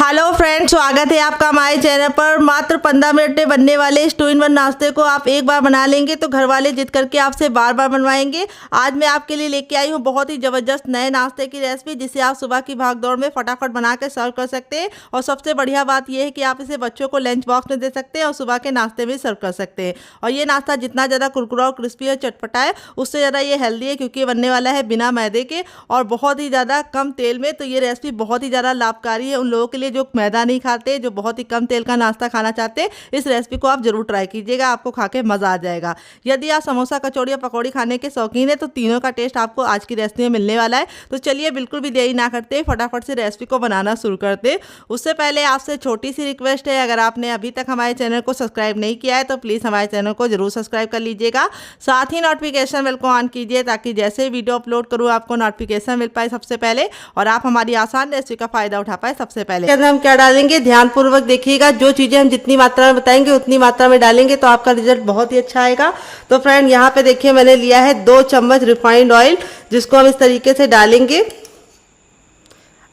Hello friends, स्वागत है आपका हमारे चैनल पर। मात्र 15 मिनट में बनने वाले इस 2-in-1 नाश्ते को आप एक बार बना लेंगे तो घर वाले जिद करके आपसे बार बार बनवाएंगे। आज मैं आपके लिए लेके आई हूँ बहुत ही ज़बरदस्त नए नाश्ते की रेसिपी, जिसे आप सुबह की भागदौड़ में फटाफट बना के सर्व कर सकते हैं। और सबसे बढ़िया बात यह है कि आप इसे बच्चों को लंच बॉक्स में दे सकते हैं और सुबह के नाश्ते में सर्व कर सकते हैं। और ये नाश्ता जितना ज़्यादा कुरकुरा और क्रिस्पी और चटपटा है, उससे ज़्यादा ये हेल्दी है, क्योंकि बनने वाला है बिना मैदे के और बहुत ही ज़्यादा कम तेल में। तो ये रेसिपी बहुत ही ज़्यादा लाभकारी है उन लोगों के लिए जो मैदा नहीं खाते, जो बहुत ही कम तेल का नाश्ता खाना चाहते हैं। इस रेसिपी को आप जरूर ट्राई कीजिएगा, आपको खा के मज़ा आ जाएगा। यदि आप समोसा, कचौड़ी या पकौड़ी खाने के शौकीन है तो तीनों का टेस्ट आपको आज की रेसिपी में मिलने वाला है। तो चलिए बिल्कुल भी देरी ना करते फटाफट से रेसिपी को बनाना शुरू करते। उससे पहले आपसे छोटी सी रिक्वेस्ट है, अगर आपने अभी तक हमारे चैनल को सब्सक्राइब नहीं किया है तो प्लीज़ हमारे चैनल को जरूर सब्सक्राइब कर लीजिएगा। साथ ही नोटिफिकेशन बेल को ऑन कीजिए, ताकि जैसे ही वीडियो अपलोड करूँ आपको नोटिफिकेशन मिल पाए सबसे पहले और आप हमारी आसान रेसिपी का फायदा उठा पाए सबसे पहले। हम क्या डालेंगे, ध्यानपूर्वक देखिएगा। जो चीज़ें हम जितनी मात्रा में बताएंगे उतनी मात्रा में डालेंगे तो आपका रिजल्ट बहुत ही अच्छा आएगा। तो फ्रेंड, यहाँ पे देखिए मैंने लिया है 2 चम्मच रिफाइंड ऑयल, जिसको हम इस तरीके से डालेंगे।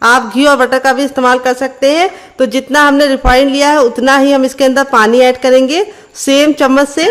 आप घी और बटर का भी इस्तेमाल कर सकते हैं। तो जितना हमने रिफाइंड लिया है उतना ही हम इसके अंदर पानी ऐड करेंगे, सेम चम्मच से।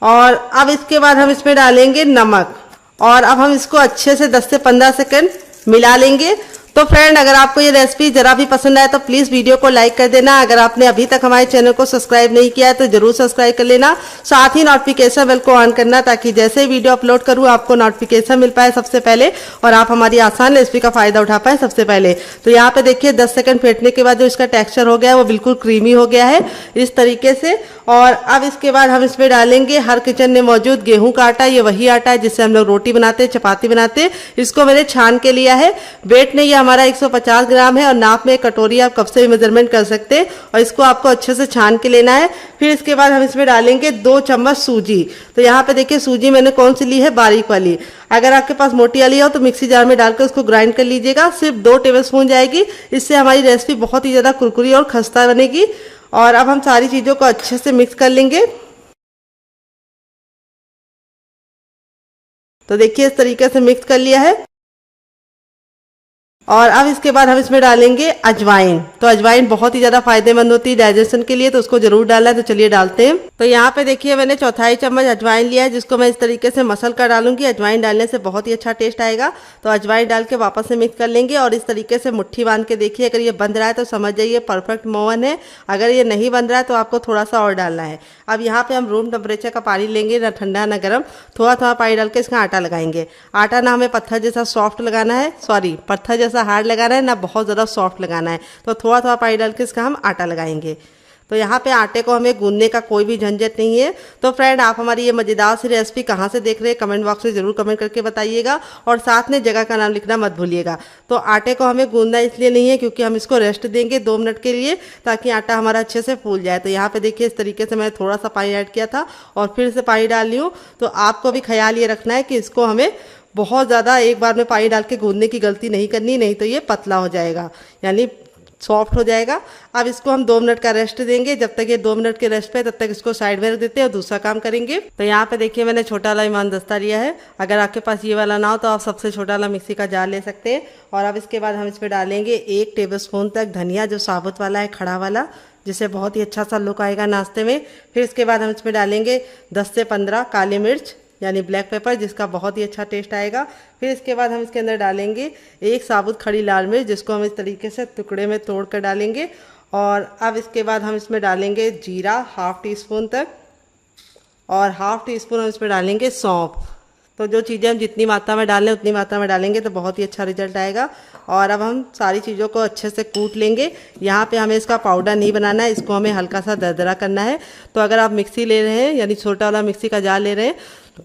और अब इसके बाद हम इसमें डालेंगे नमक, और अब हम इसको अच्छे से 10 से 15 सेकंड मिला लेंगे। तो फ्रेंड, अगर आपको ये रेसिपी जरा भी पसंद आए तो प्लीज़ वीडियो को लाइक कर देना। अगर आपने अभी तक हमारे चैनल को सब्सक्राइब नहीं किया है तो जरूर सब्सक्राइब कर लेना। साथ ही नोटिफिकेशन बेल को ऑन करना, ताकि जैसे ही वीडियो अपलोड करूँ आपको नोटिफिकेशन मिल पाए सबसे पहले और आप हमारी आसान रेसिपी का फायदा उठा पाए सबसे पहले। तो यहाँ पे देखिए 10 सेकंड फेंटने के बाद जो इसका टेक्स्चर हो गया है वो बिल्कुल क्रीमी हो गया है इस तरीके से। और अब इसके बाद हम इसमें डालेंगे हर किचन में मौजूद गेहूं का आटा। ये वही आटा है जिससे हम लोग रोटी बनाते हैं, चपाती बनाते हैं। इसको मैंने छान के लिया है। वेट में ये हमारा 150 ग्राम है और नाप में कटोरी आप कब से भी मेजरमेंट कर सकते हैं। और इसको आपको अच्छे से छान के लेना है। फिर इसके बाद हम इसमें डालेंगे 2 चम्मच सूजी। तो यहाँ पे देखिए सूजी मैंने कौन सी ली है, बारीक वाली। अगर आपके पास मोटी वाली हो तो मिक्सी जार में डालकर उसको ग्राइंड कर लीजिएगा। सिर्फ 2 टेबलस्पून जाएगी, इससे हमारी रेसिपी बहुत ही ज़्यादा कुरकुरी और खस्ता बनेगी। और अब हम सारी चीज़ों को अच्छे से मिक्स कर लेंगे। तो देखिए इस तरीके से मिक्स कर लिया है। और अब इसके बाद हम इसमें डालेंगे अजवाइन। तो अजवाइन बहुत ही ज़्यादा फायदेमंद होती है डाइजेशन के लिए, तो उसको जरूर डालना है। तो चलिए डालते हैं। तो यहाँ पे देखिए मैंने 1/4 चम्मच अजवाइन लिया है, जिसको मैं इस तरीके से मसल कर डालूंगी। अजवाइन डालने से बहुत ही अच्छा टेस्ट आएगा। तो अजवाइन डाल के वापस से मिक्स कर लेंगे और इस तरीके से मुट्ठी बांध के देखिए। अगर ये बंध रहा है तो समझ जाइए परफेक्ट मोवन है। अगर ये नहीं बंध रहा है तो आपको थोड़ा सा और डालना है। अब यहाँ पे हम रूम टेम्परेचर का पानी लेंगे, ना ठंडा ना गर्म। थोड़ा थोड़ा पानी डाल के इसका आटा लगाएंगे। आटा ना हमें पत्थर जैसा सॉफ्ट लगाना है, सॉरी पत्थर जैसा हार्ड लगाना है, ना बहुत ज़्यादा सॉफ्ट लगाना है। तो थोड़ा थोड़ा पानी डाल के इसका हम आटा लगाएंगे। तो यहाँ पे आटे को हमें गूंदने का कोई भी झंझट नहीं है। तो फ्रेंड, आप हमारी ये मज़ेदार सी रेसिपी कहाँ से देख रहे हैं कमेंट बॉक्स में ज़रूर कमेंट करके बताइएगा। और साथ में जगह का नाम लिखना मत भूलिएगा। तो आटे को हमें गूंदना इसलिए नहीं है क्योंकि हम इसको रेस्ट देंगे 2 मिनट के लिए, ताकि आटा हमारा अच्छे से फूल जाए। तो यहाँ पे देखिए इस तरीके से मैंने थोड़ा सा पानी ऐड किया था और फिर से पानी डाल ली हूँ। तो आपको भी ख्याल ये रखना है कि इसको हमें बहुत ज़्यादा एक बार में पानी डाल के गूंदने की गलती नहीं करनी, नहीं तो ये पतला हो जाएगा, यानी सॉफ्ट हो जाएगा। अब इसको हम 2 मिनट का रेस्ट देंगे। जब तक ये 2 मिनट के रेस्ट पे, तब तक इसको साइड में रख देते हैं और दूसरा काम करेंगे। तो यहाँ पे देखिए मैंने छोटा वाला ईमान दस्ता लिया है। अगर आपके पास ये वाला ना हो तो आप सबसे छोटा वाला मिक्सी का जार ले सकते हैं। और अब इसके बाद हम इसमें डालेंगे 1 टेबलस्पून तक धनिया, जो साबुत वाला है, खड़ा वाला, जिससे बहुत ही अच्छा सा लुक आएगा नाश्ते में। फिर इसके बाद हम इसमें डालेंगे 10 से 15 काली मिर्च, यानी ब्लैक पेपर, जिसका बहुत ही अच्छा टेस्ट आएगा। फिर इसके बाद हम इसके अंदर डालेंगे 1 साबुत खड़ी लाल मिर्च, जिसको हम इस तरीके से टुकड़े में तोड़ कर डालेंगे। और अब इसके बाद हम इसमें डालेंगे जीरा 1/2 टीस्पून तक, और 1/2 टीस्पून हम इसमें डालेंगे सौंफ। तो जो चीज़ें हम जितनी मात्रा में डालें उतनी मात्रा में डालेंगे तो बहुत ही अच्छा रिजल्ट आएगा। और अब हम सारी चीज़ों को अच्छे से कूट लेंगे। यहाँ पे हमें इसका पाउडर नहीं बनाना है, इसको हमें हल्का सा दरदरा करना है। तो अगर आप मिक्सी ले रहे हैं, यानी छोटा वाला मिक्सी का जार ले रहे हैं,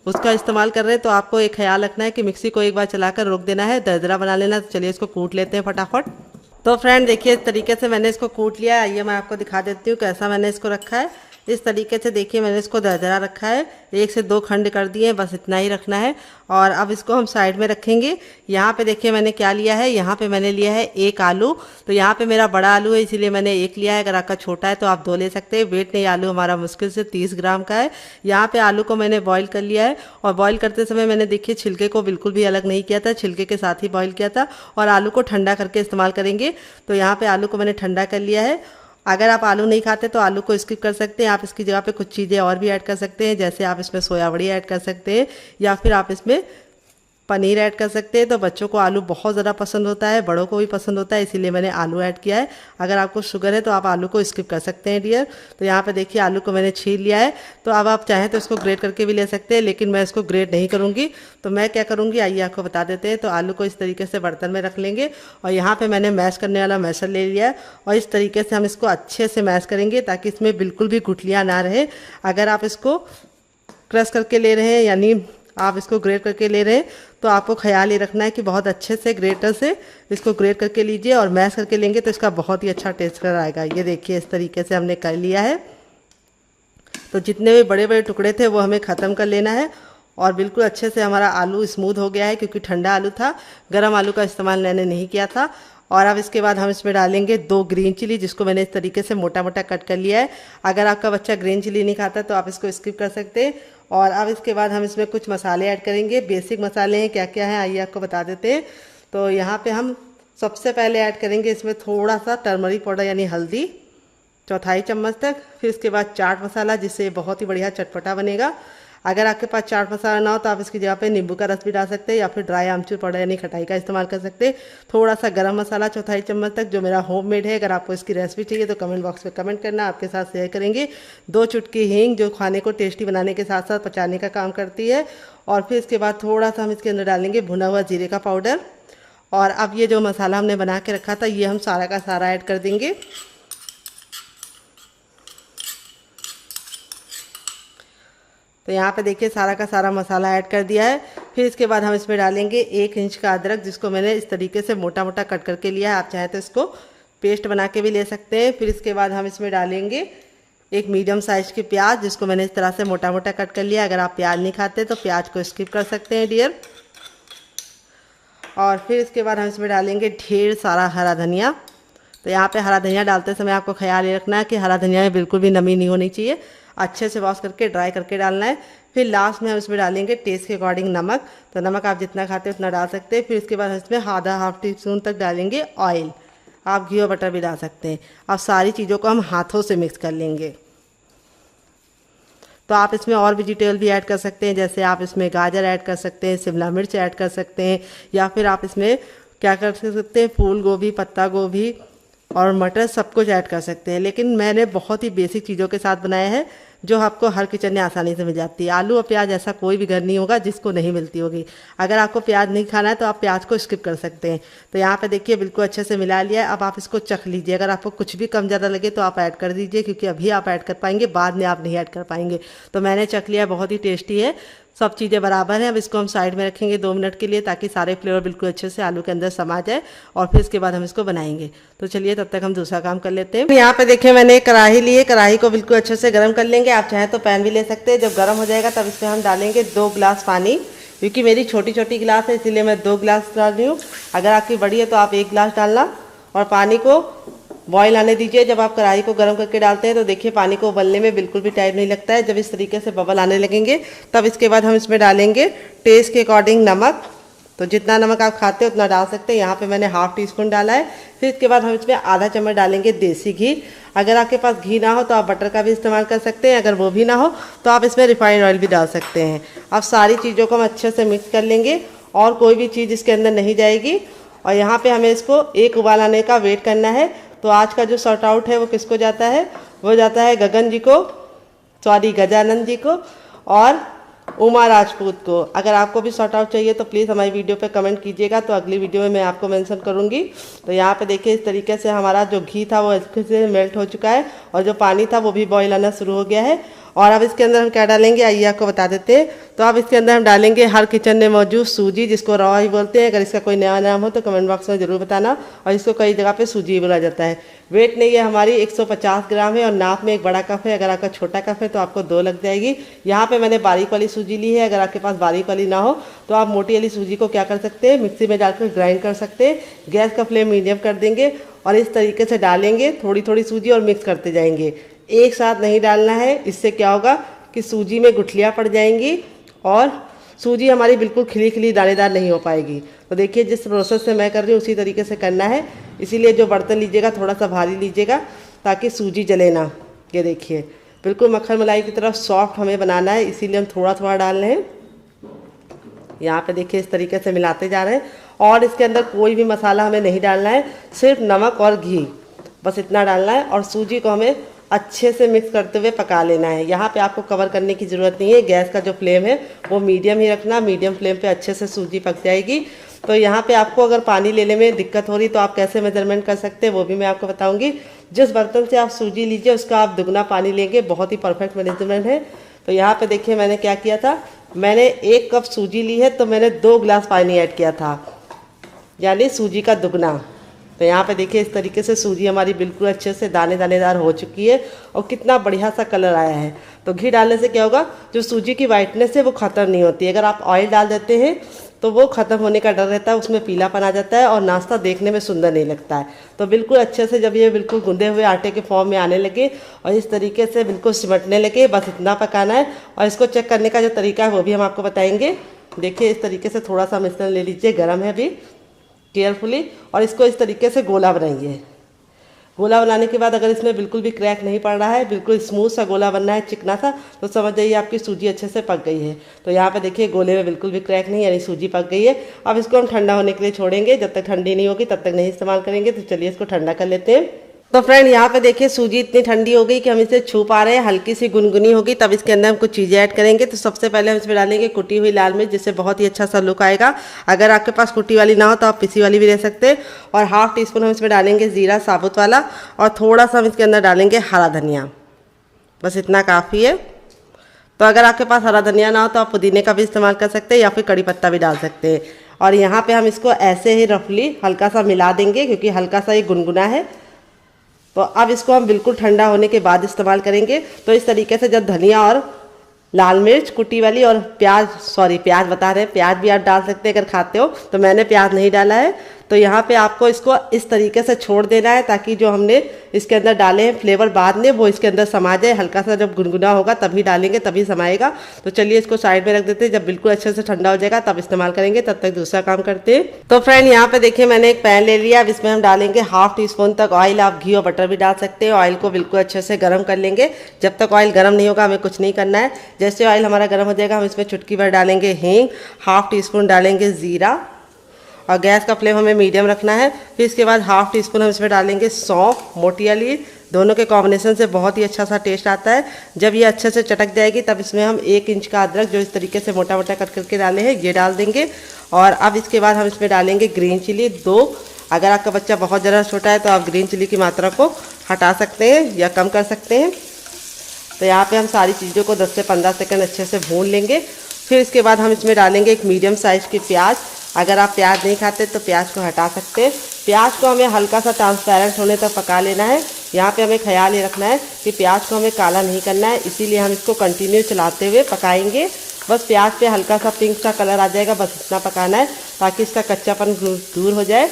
उसका इस्तेमाल कर रहे हैं, तो आपको एक ख्याल रखना है कि मिक्सी को एक बार चलाकर रोक देना है, दरदरा बना लेना। तो चलिए इसको कूट लेते हैं फटाफट। तो फ्रेंड देखिए इस तरीके से मैंने इसको कूट लिया है। आइए मैं आपको दिखा देती हूँ कैसा मैंने इसको रखा है। इस तरीके से देखिए मैंने इसको दरदरा रखा है, 1 से 2 खंड कर दिए हैं, बस इतना ही रखना है। और अब इसको हम साइड में रखेंगे। यहाँ पे देखिए मैंने क्या लिया है, यहाँ पे मैंने लिया है 1 आलू। तो यहाँ पे मेरा बड़ा आलू है इसीलिए मैंने 1 लिया है, अगर आपका छोटा है तो आप 2 ले सकते हैं। वेट नहीं, आलू हमारा मुश्किल से 30 ग्राम का है। यहाँ पे आलू को मैंने बॉईल कर लिया है और बॉईल करते समय मैंने देखिए छिलके को बिल्कुल भी अलग नहीं किया था, छिलके के साथ ही बॉईल किया था। और आलू को ठंडा करके इस्तेमाल करेंगे। तो यहाँ पे आलू को मैंने ठंडा कर लिया है। अगर आप आलू नहीं खाते तो आलू को स्किप कर सकते हैं, आप इसकी जगह पे कुछ चीज़ें और भी ऐड कर सकते हैं, जैसे आप इसमें सोया बड़ी ऐड कर सकते हैं या फिर आप इसमें पनीर ऐड कर सकते हैं। तो बच्चों को आलू बहुत ज़्यादा पसंद होता है, बड़ों को भी पसंद होता है, इसीलिए मैंने आलू ऐड किया है। अगर आपको शुगर है तो आप आलू को स्किप कर सकते हैं डियर। तो यहाँ पे देखिए आलू को मैंने छील लिया है। तो अब आप चाहें तो इसको ग्रेट करके भी ले सकते हैं, लेकिन मैं इसको ग्रेट नहीं करूँगी। तो मैं क्या करूँगी आइए आपको बता देते हैं। तो आलू को इस तरीके से बर्तन में रख लेंगे और यहाँ पर मैंने मैश करने वाला मैशर ले लिया है और इस तरीके से हम इसको अच्छे से मैश करेंगे ताकि इसमें बिल्कुल भी गुठलियाँ ना रहे। अगर आप इसको क्रश करके ले रहे हैं यानी आप इसको ग्रेट करके ले रहे हैं तो आपको ख्याल ये रखना है कि बहुत अच्छे से ग्रेटर से इसको ग्रेट करके लीजिए और मैश करके लेंगे तो इसका बहुत ही अच्छा टेस्ट आएगा। ये देखिए इस तरीके से हमने कर लिया है। तो जितने भी बड़े बड़े टुकड़े थे वो हमें ख़त्म कर लेना है और बिल्कुल अच्छे से हमारा आलू स्मूथ हो गया है क्योंकि ठंडा आलू था, गर्म आलू का इस्तेमाल मैंने नहीं किया था। और अब इसके बाद हम इसमें डालेंगे 2 ग्रीन चिली जिसको मैंने इस तरीके से मोटा मोटा कट कर लिया है। अगर आपका बच्चा ग्रीन चिली नहीं खाता तो आप इसको स्किप कर सकते हैं। और अब इसके बाद हम इसमें कुछ मसाले ऐड करेंगे। बेसिक मसाले हैं, क्या क्या हैं आइए आपको बता देते हैं। तो यहाँ पे हम सबसे पहले ऐड करेंगे इसमें थोड़ा सा टर्मरिक पाउडर यानी हल्दी, 1/4 चम्मच तक। फिर इसके बाद चाट मसाला जिससे बहुत ही बढ़िया चटपटा बनेगा। अगर आपके पास चाट मसाला ना हो तो आप इसकी जगह पे नींबू का रस भी डाल सकते हैं या फिर ड्राई आमचूर पाउडर यानी खटाई का इस्तेमाल कर सकते हैं। थोड़ा सा गरम मसाला 1/4 चम्मच तक जो मेरा होममेड है। अगर आपको इसकी रेसिपी चाहिए तो कमेंट बॉक्स में कमेंट करना, आपके साथ शेयर करेंगे। 2 चुटकी हींग जो खाने को टेस्टी बनाने के साथ साथ पचाने का काम करती है। और फिर इसके बाद थोड़ा सा हम इसके अंदर डालेंगे भुना हुआ जीरे का पाउडर। और अब ये जो मसाला हमने बना के रखा था ये हम सारा का सारा ऐड कर देंगे। तो यहाँ पे देखिए सारा का सारा मसाला ऐड कर दिया है। फिर इसके बाद हम इसमें डालेंगे 1 इंच का अदरक जिसको मैंने इस तरीके से मोटा मोटा कट करके लिया है। आप चाहे तो इसको पेस्ट बना के भी ले सकते हैं। फिर इसके बाद हम इसमें डालेंगे 1 मीडियम साइज़ की प्याज जिसको मैंने इस तरह से मोटा मोटा कट कर लिया। अगर आप प्याज नहीं खाते तो प्याज को स्किप कर सकते हैं डियर। और फिर इसके बाद हम इसमें डालेंगे ढेर सारा हरा धनिया। तो यहाँ पे हरा धनिया डालते समय आपको ख्याल ये रखना है कि हरा धनिया में बिल्कुल भी नमी नहीं होनी चाहिए, अच्छे से वॉश करके ड्राई करके डालना है। फिर लास्ट में हम इसमें डालेंगे टेस्ट के अकॉर्डिंग नमक। तो नमक आप जितना खाते हैं उतना डाल सकते हैं। फिर इसके बाद हम इसमें ½ टीस्पून तक डालेंगे ऑयल, आप घी और बटर भी डाल सकते हैं। अब सारी चीज़ों को हम हाथों से मिक्स कर लेंगे। तो आप इसमें और वेजिटेबल भी ऐड कर सकते हैं, जैसे आप इसमें गाजर ऐड कर सकते हैं, शिमला मिर्च ऐड कर सकते हैं या फिर आप इसमें क्या कर सकते हैं फूल गोभी, पत्ता गोभी और मटर सब कुछ ऐड कर सकते हैं। लेकिन मैंने बहुत ही बेसिक चीज़ों के साथ बनाया है जो आपको हर किचन में आसानी से मिल जाती है। आलू और प्याज ऐसा कोई भी घर नहीं होगा जिसको नहीं मिलती होगी। अगर आपको प्याज नहीं खाना है तो आप प्याज को स्किप कर सकते हैं। तो यहाँ पे देखिए बिल्कुल अच्छे से मिला लिया है। अब आप इसको चख लीजिए, अगर आपको कुछ भी कम ज़्यादा लगे तो आप ऐड कर दीजिए क्योंकि अभी आप ऐड कर पाएंगे, बाद में आप नहीं ऐड कर पाएंगे। तो मैंने चख लिया, बहुत ही टेस्टी है, सब चीज़ें बराबर हैं। अब इसको हम साइड में रखेंगे 2 मिनट के लिए ताकि सारे फ्लेवर बिल्कुल अच्छे से आलू के अंदर समा जाए और फिर इसके बाद हम इसको बनाएंगे। तो चलिए तब तक हम दूसरा काम कर लेते हैं। यहाँ पे देखिए मैंने कढ़ाई ली है, कढ़ाई को बिल्कुल अच्छे से गर्म कर लेंगे। आप चाहें तो पैन भी ले सकते हैं। जब गर्म हो जाएगा तब इसमें हम डालेंगे 2 गिलास पानी। क्योंकि मेरी छोटी छोटी गिलास है इसीलिए मैं 2 गिलास डाल रही हूँ। अगर आपकी बड़ी है तो आप 1 गिलास डालना। और पानी को बॉईल आने दीजिए। जब आप कढ़ाई को गर्म करके डालते हैं तो देखिए पानी को उबलने में बिल्कुल भी टाइम नहीं लगता है। जब इस तरीके से बबल आने लगेंगे तब इसके बाद हम इसमें डालेंगे टेस्ट के अकॉर्डिंग नमक। तो जितना नमक आप खाते हैं उतना डाल सकते हैं। यहाँ पे मैंने ½ टीस्पून डाला है। फिर इसके बाद हम इसमें आधा चम्मच डालेंगे देसी घी। अगर आपके पास घी ना हो तो आप बटर का भी इस्तेमाल कर सकते हैं। अगर वो भी ना हो तो आप इसमें रिफाइंड ऑयल भी डाल सकते हैं। अब सारी चीज़ों को हम अच्छे से मिक्स कर लेंगे और कोई भी चीज़ इसके अंदर नहीं जाएगी। और यहाँ पे हमें इसको 1 उबाल आने का वेट करना है। तो आज का जो शॉर्ट आउट है वो किसको जाता है, वो जाता है गगन जी को, सॉरी गजानंद जी को और उमा राजपूत को। अगर आपको भी शॉर्ट आउट चाहिए तो प्लीज़ हमारी वीडियो पे कमेंट कीजिएगा, तो अगली वीडियो में मैं आपको मेंशन करूंगी। तो यहाँ पे देखिए इस तरीके से हमारा जो घी था वो अच्छे से मेल्ट हो चुका है और जो पानी था वो भी बॉईल आना शुरू हो गया है। और अब इसके अंदर हम क्या डालेंगे आइए आपको बता देते हैं। तो अब इसके अंदर हम डालेंगे हर किचन में मौजूद सूजी, जिसको रवा ही बोलते हैं। अगर इसका कोई नया नाम हो तो कमेंट बॉक्स में ज़रूर बताना। और इसको कई जगह पे सूजी बोला जाता है। वेट नहीं है हमारी 150 ग्राम है और नाप में एक बड़ा कप है। अगर आपका छोटा कप है तो आपको 2 लग जाएगी। यहाँ पे मैंने बारीक वाली सूजी ली है। अगर आपके पास बारीक वाली ना हो तो आप मोटी वाली सूजी को क्या कर सकते हैं, मिक्सी में डालकर ग्राइंड कर सकते हैं। गैस का फ्लेम मीडियम कर देंगे और इस तरीके से डालेंगे थोड़ी थोड़ी सूजी और मिक्स करते जाएंगे। एक साथ नहीं डालना है, इससे क्या होगा कि सूजी में गुठलियाँ पड़ जाएंगी और सूजी हमारी बिल्कुल खिली खिली दानेदार नहीं हो पाएगी। तो देखिए जिस प्रोसेस से मैं कर रही हूँ उसी तरीके से करना है। इसीलिए जो बर्तन लीजिएगा थोड़ा सा भारी लीजिएगा ताकि सूजी जले ना। ये देखिए बिल्कुल मक्खन मलाई की तरफ सॉफ्ट हमें बनाना है, इसीलिए हम थोड़ा थोड़ा डाल रहे हैं। यहाँ पे देखिए इस तरीके से मिलाते जा रहे हैं और इसके अंदर कोई भी मसाला हमें नहीं डालना है, सिर्फ नमक और घी बस इतना डालना है। और सूजी को हमें अच्छे से मिक्स करते हुए पका लेना है। यहाँ पे आपको कवर करने की ज़रूरत नहीं है। गैस का जो फ्लेम है वो मीडियम ही रखना, मीडियम फ्लेम पे अच्छे से सूजी पक जाएगी। तो यहाँ पे आपको अगर पानी लेने में दिक्कत हो रही तो आप कैसे मेजरमेंट कर सकते हैं वो भी मैं आपको बताऊँगी। जिस बर्तन से आप सूजी लीजिए उसका आप दुगना पानी लेंगे, बहुत ही परफेक्ट मेजरमेंट है। तो यहाँ पे देखिए मैंने क्या किया था, मैंने 1 कप सूजी ली है तो मैंने 2 गिलास पानी ऐड किया था, यानी सूजी का दुगना। तो यहाँ पे देखिए इस तरीके से सूजी हमारी बिल्कुल अच्छे से दानेदार हो चुकी है और कितना बढ़िया सा कलर आया है। तो घी डालने से क्या होगा, जो सूजी की वाइटनेस है वो ख़त्म नहीं होती। अगर आप ऑयल डाल देते हैं तो वो ख़त्म होने का डर रहता है, उसमें पीलापन आ जाता है और नाश्ता देखने में सुंदर नहीं लगता है। तो बिल्कुल अच्छे से जब ये बिल्कुल गूंदे हुए आटे के फॉर्म में आने लगे और इस तरीके से बिल्कुल सिमटने लगे, बस इतना पकाना है। और इसको चेक करने का जो तरीका है वो भी हम आपको बताएंगे। देखिए इस तरीके से थोड़ा सा मिश्रण ले लीजिए, गर्म है अभी, केयरफुली, और इसको इस तरीके से गोला बनाइए। गोला बनाने के बाद अगर इसमें बिल्कुल भी क्रैक नहीं पड़ रहा है, बिल्कुल स्मूथ सा गोला बनना है, चिकना सा, तो समझ जाइए आपकी सूजी अच्छे से पक गई है। तो यहाँ पे देखिए गोले में बिल्कुल भी क्रैक नहीं, यानी सूजी पक गई है। अब इसको हम ठंडा होने के लिए छोड़ेंगे, जब तक ठंडी नहीं होगी तब तक नहीं इस्तेमाल करेंगे। तो चलिए इसको ठंडा कर लेते हैं। तो फ्रेंड यहाँ पे देखिए सूजी इतनी ठंडी हो गई कि हम इसे छू पा रहे हैं, हल्की सी गुनगुनी होगी। तब इसके अंदर हम कुछ चीज़ें ऐड करेंगे। तो सबसे पहले हम इसमें डालेंगे कुटी हुई लाल मिर्च, जिससे बहुत ही अच्छा सा लुक आएगा। अगर आपके पास कुटी वाली ना हो तो आप पिसी वाली भी ले सकते हैं। और ½ टीस्पून हम इसमें डालेंगे जीरा साबुत वाला और थोड़ा सा हम इसके अंदर डालेंगे हरा धनिया, बस इतना काफ़ी है। तो अगर आपके पास हरा धनिया ना हो तो आप पुदीने का भी इस्तेमाल कर सकते हैं या फिर कड़ी पत्ता भी डाल सकते हैं। और यहाँ पे हम इसको ऐसे ही रफली हल्का सा मिला देंगे क्योंकि हल्का सा ये गुनगुना है। तो अब इसको हम बिल्कुल ठंडा होने के बाद इस्तेमाल करेंगे। तो इस तरीके से जब धनिया और लाल मिर्च कुटी वाली और प्याज बता रहे हैं, प्याज भी आप डाल सकते हैं अगर खाते हो, तो मैंने प्याज नहीं डाला है। तो यहाँ पे आपको इसको इस तरीके से छोड़ देना है ताकि जो हमने इसके अंदर डाले हैं फ्लेवर बाद में वो इसके अंदर समा जाए। हल्का सा जब गुनगुना होगा तभी डालेंगे, तभी समाएगा। तो चलिए इसको साइड में रख देते हैं, जब बिल्कुल अच्छे से ठंडा हो जाएगा तब इस्तेमाल करेंगे। तब तक दूसरा काम करते हैं। तो फ्रेंड यहाँ पे देखिए मैंने एक पैन ले लिया। अब इसमें हम डालेंगे ½ टीस्पून तक ऑयल, आप घी और बटर भी डाल सकते हैं। ऑयल को बिल्कुल अच्छे से गर्म कर लेंगे। जब तक ऑयल गर्म नहीं होगा हमें कुछ नहीं करना है। जैसे ऑयल हमारा गर्म हो जाएगा हम इसमें चुटकी भर डालेंगे हींग, ½ टीस्पून डालेंगे जीरा और गैस का फ्लेम हमें मीडियम रखना है। फिर इसके बाद ½ टीस्पून हम इसमें डालेंगे सौंफ, मोटी वाली। दोनों के कॉम्बिनेशन से बहुत ही अच्छा सा टेस्ट आता है। जब ये अच्छे से चटक जाएगी तब इसमें हम 1 इंच का अदरक जो इस तरीके से मोटा मोटा कट करके डाले हैं ये डाल देंगे। और अब इसके बाद हम इसमें डालेंगे ग्रीन चिली 2। अगर आपका बच्चा बहुत ज़्यादा छोटा है तो आप ग्रीन चिली की मात्रा को हटा सकते हैं या कम कर सकते हैं। तो यहाँ पे हम सारी चीज़ों को 10 से 15 सेकंड अच्छे से भून लेंगे। फिर इसके बाद हम इसमें डालेंगे एक मीडियम साइज़ की प्याज। अगर आप प्याज नहीं खाते तो प्याज को हटा सकते हैं। प्याज को हमें हल्का सा ट्रांसपेरेंट होने तक पका लेना है। यहाँ पे हमें ख्याल ये रखना है कि प्याज को हमें काला नहीं करना है, इसीलिए हम इसको कंटिन्यू चलाते हुए पकाएंगे। बस प्याज पे हल्का सा पिंक सा कलर आ जाएगा, बस इतना पकाना है ताकि इसका कच्चापन दूर हो जाए।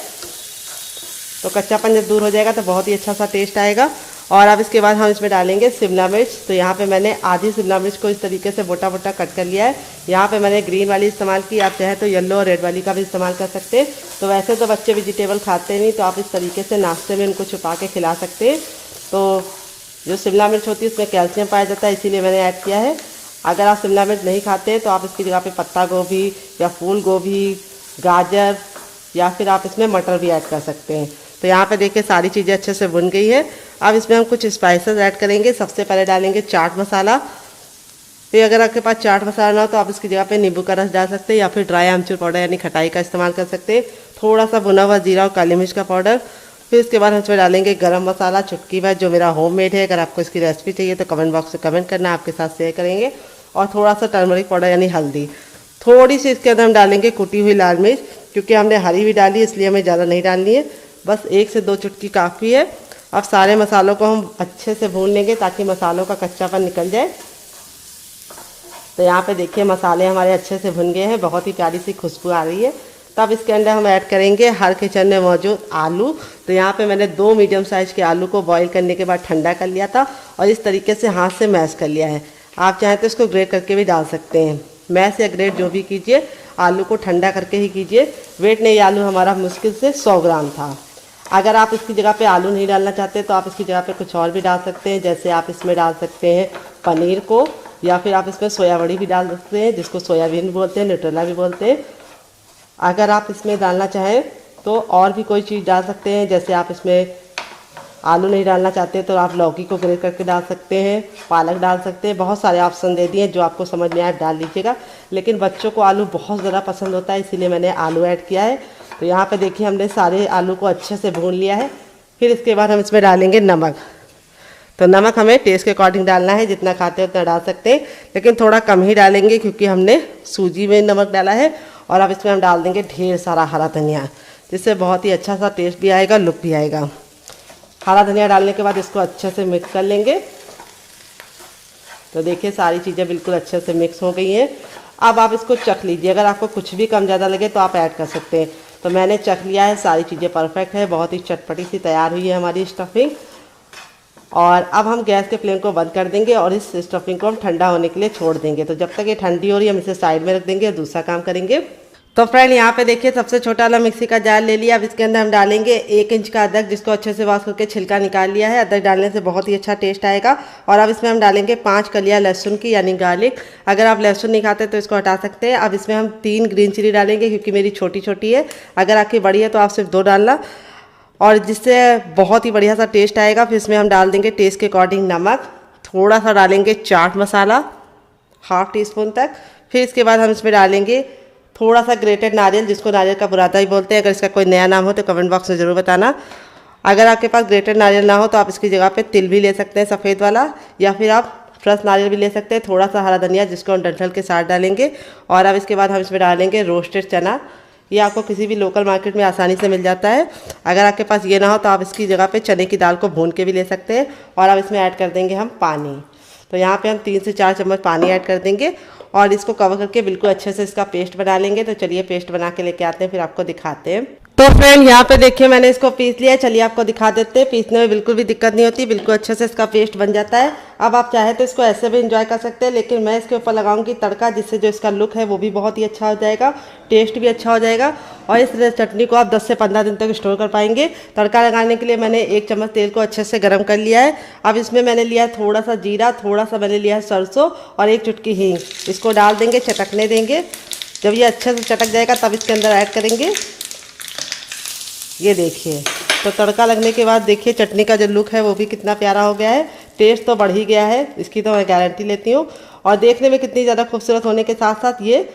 तो कच्चापन जब दूर हो जाएगा तो बहुत ही अच्छा सा टेस्ट आएगा। और अब इसके बाद हम इसमें डालेंगे शिमला मिर्च। तो यहाँ पे मैंने आधी शिमला मिर्च को इस तरीके से मोटा मोटा कट कर लिया है। यहाँ पे मैंने ग्रीन वाली इस्तेमाल की, आप चाहे तो येलो और रेड वाली का भी इस्तेमाल कर सकते हैं। तो वैसे तो बच्चे वेजिटेबल खाते नहीं, तो आप इस तरीके से नाश्ते में इनको छुपा के खिला सकते हैं। तो जो शिमला मिर्च होती है उसमें कैल्शियम पाया जाता है, इसीलिए मैंने ऐड किया है। अगर आप शिमला मिर्च नहीं खाते हैं तो आप इसकी जगह पे पत्ता गोभी या फूल गोभी, गाजर या फिर आप इसमें मटर भी ऐड कर सकते हैं। तो यहाँ पे देखिए सारी चीज़ें अच्छे से भुन गई है। अब इसमें हम कुछ स्पाइसेस ऐड करेंगे। सबसे पहले डालेंगे चाट मसाला। फिर अगर आपके पास चाट मसाला ना हो तो आप इसकी जगह पे नींबू का रस डाल सकते हैं या फिर ड्राई आमचूर पाउडर यानी खटाई का इस्तेमाल कर सकते हैं। थोड़ा सा भुना हुआ जीरा और काली मिर्च का पाउडर, फिर इसके बाद हम इसमें डालेंगे गरम मसाला चुटकी भर, जो मेरा होममेड है। अगर आपको इसकी रेसिपी चाहिए तो कमेंट बॉक्स में कमेंट करना, आपके साथ शेयर करेंगे। और थोड़ा सा टर्मरिक पाउडर यानी हल्दी, थोड़ी सी इसके अंदर हम डालेंगे कुटी हुई लाल मिर्च, क्योंकि हमने हरी भी डाली इसलिए हमें ज़्यादा नहीं डालनी है, बस 1 से 2 चुटकी काफ़ी है। अब सारे मसालों को हम अच्छे से भून लेंगे ताकि मसालों का कच्चापन निकल जाए। तो यहाँ पे देखिए मसाले हमारे अच्छे से भुन गए हैं, बहुत ही प्यारी सी खुशबू आ रही है। तब इसके अंदर हम ऐड करेंगे हर किचन में मौजूद आलू। तो यहाँ पे मैंने 2 मीडियम साइज़ के आलू को बॉईल करने के बाद ठंडा कर लिया था और इस तरीके से हाथ से मैश कर लिया है। आप चाहें तो इसको ग्रेट करके भी डाल सकते हैं। मैश या ग्रेट जो भी कीजिए, आलू को ठंडा करके ही कीजिए। वेट नहीं, आलू हमारा मुश्किल से 100 ग्राम था। अगर आप इसकी जगह पे आलू नहीं डालना चाहते तो आप इसकी जगह पे कुछ और भी डाल सकते हैं। जैसे आप इसमें डाल सकते हैं पनीर को, या फिर आप इसमें सोया बड़ी भी डाल सकते हैं, जिसको सोयाबीन भी बोलते हैं, न्यूट्रेला भी बोलते हैं। अगर आप इसमें डालना चाहें तो और भी कोई चीज़ डाल सकते हैं। जैसे आप इसमें आलू नहीं डालना चाहते तो आप लौकी को ग्रेट करके डाल सकते हैं, पालक डाल सकते हैं। बहुत सारे ऑप्शन दे दिए, जो आपको समझ में आए डाल लीजिएगा। लेकिन बच्चों को आलू बहुत ज़्यादा पसंद होता है, इसीलिए मैंने आलू ऐड किया है। तो यहाँ पे देखिए हमने सारे आलू को अच्छे से भून लिया है। फिर इसके बाद हम इसमें डालेंगे नमक। तो नमक हमें टेस्ट के अकॉर्डिंग डालना है, जितना खाते हैं उतना डाल सकते हैं, लेकिन थोड़ा कम ही डालेंगे क्योंकि हमने सूजी में नमक डाला है। और अब इसमें हम डाल देंगे ढेर सारा हरा धनिया, जिससे बहुत ही अच्छा सा टेस्ट भी आएगा, लुक भी आएगा। हरा धनिया डालने के बाद इसको अच्छे से मिक्स कर लेंगे। तो देखिए सारी चीज़ें बिल्कुल अच्छे से मिक्स हो गई हैं। अब आप इसको चख लीजिए, अगर आपको कुछ भी कम ज़्यादा लगे तो आप ऐड कर सकते हैं। तो मैंने चख लिया है, सारी चीज़ें परफेक्ट है, बहुत ही चटपटी सी तैयार हुई है हमारी स्टफिंग। और अब हम गैस के फ्लेम को बंद कर देंगे और इस स्टफिंग को हम ठंडा होने के लिए छोड़ देंगे। तो जब तक ये ठंडी हो रही है हम इसे साइड में रख देंगे और दूसरा काम करेंगे। तो फ्रेंड यहाँ पे देखिए सबसे छोटा वाला मिक्सी का जार ले लिया। अब इसके अंदर हम डालेंगे 1 इंच का अदरक, जिसको अच्छे से वॉश करके छिलका निकाल लिया है। अदरक डालने से बहुत ही अच्छा टेस्ट आएगा। और अब इसमें हम डालेंगे 5 कलियाँ लहसुन की, यानी गार्लिक। अगर आप लहसुन नहीं खाते तो इसको हटा सकते हैं। अब इसमें हम 3 ग्रीन चिली डालेंगे, क्योंकि मेरी छोटी छोटी है। अगर आपकी बड़ी है तो आप सिर्फ 2 डालना, और जिससे बहुत ही बढ़िया सा टेस्ट आएगा। फिर इसमें हम डाल देंगे टेस्ट के अकॉर्डिंग नमक, थोड़ा सा डालेंगे चाट मसाला, ½ टीस्पून तक। फिर इसके बाद हम इसमें डालेंगे थोड़ा सा ग्रेटेड नारियल, जिसको नारियल का बुरादा ही बोलते हैं। अगर इसका कोई नया नाम हो तो कमेंट बॉक्स में ज़रूर बताना। अगर आपके पास ग्रेटेड नारियल ना हो तो आप इसकी जगह पे तिल भी ले सकते हैं, सफ़ेद वाला, या फिर आप फ्रेश नारियल भी ले सकते हैं। थोड़ा सा हरा धनिया, जिसको हम डंठल के साथ डालेंगे। और अब इसके बाद हम इसमें डालेंगे रोस्टेड चना। ये आपको किसी भी लोकल मार्केट में आसानी से मिल जाता है। अगर आपके पास ये ना हो तो आप इसकी जगह पे चने की दाल को भून के भी ले सकते हैं। और अब इसमें ऐड कर देंगे हम पानी। तो यहाँ पे हम 3 से 4 चम्मच पानी ऐड कर देंगे और इसको कवर करके बिल्कुल अच्छे से इसका पेस्ट बना लेंगे। तो चलिए पेस्ट बना के लेके आते हैं, फिर आपको दिखाते हैं। तो फ्रेंड यहाँ पे देखिए मैंने इसको पीस लिया है। चलिए आपको दिखा देते हैं। पीसने में बिल्कुल भी दिक्कत नहीं होती, बिल्कुल अच्छे से इसका पेस्ट बन जाता है। अब आप चाहे तो इसको ऐसे भी एंजॉय कर सकते हैं, लेकिन मैं इसके ऊपर लगाऊंगी तड़का, जिससे जो इसका लुक है वो भी बहुत ही अच्छा हो जाएगा, टेस्ट भी अच्छा हो जाएगा। और इस चटनी को आप 10 से 15 दिन तक स्टोर कर पाएंगे। तड़का लगाने के लिए मैंने 1 चम्मच तेल को अच्छे से गर्म कर लिया है। अब इसमें मैंने लिया है थोड़ा सा जीरा, थोड़ा सा मैंने लिया है सरसों और 1 चुटकी हींग। इसको डाल देंगे, चटकने देंगे। जब ये अच्छे से चटक जाएगा तब इसके अंदर ऐड करेंगे। ये देखिए, तो तड़का लगने के बाद देखिए चटनी का जो लुक है वो भी कितना प्यारा हो गया है। टेस्ट तो बढ़ ही गया है, इसकी तो मैं गारंटी लेती हूँ। और देखने में कितनी ज़्यादा खूबसूरत होने के साथ साथ ये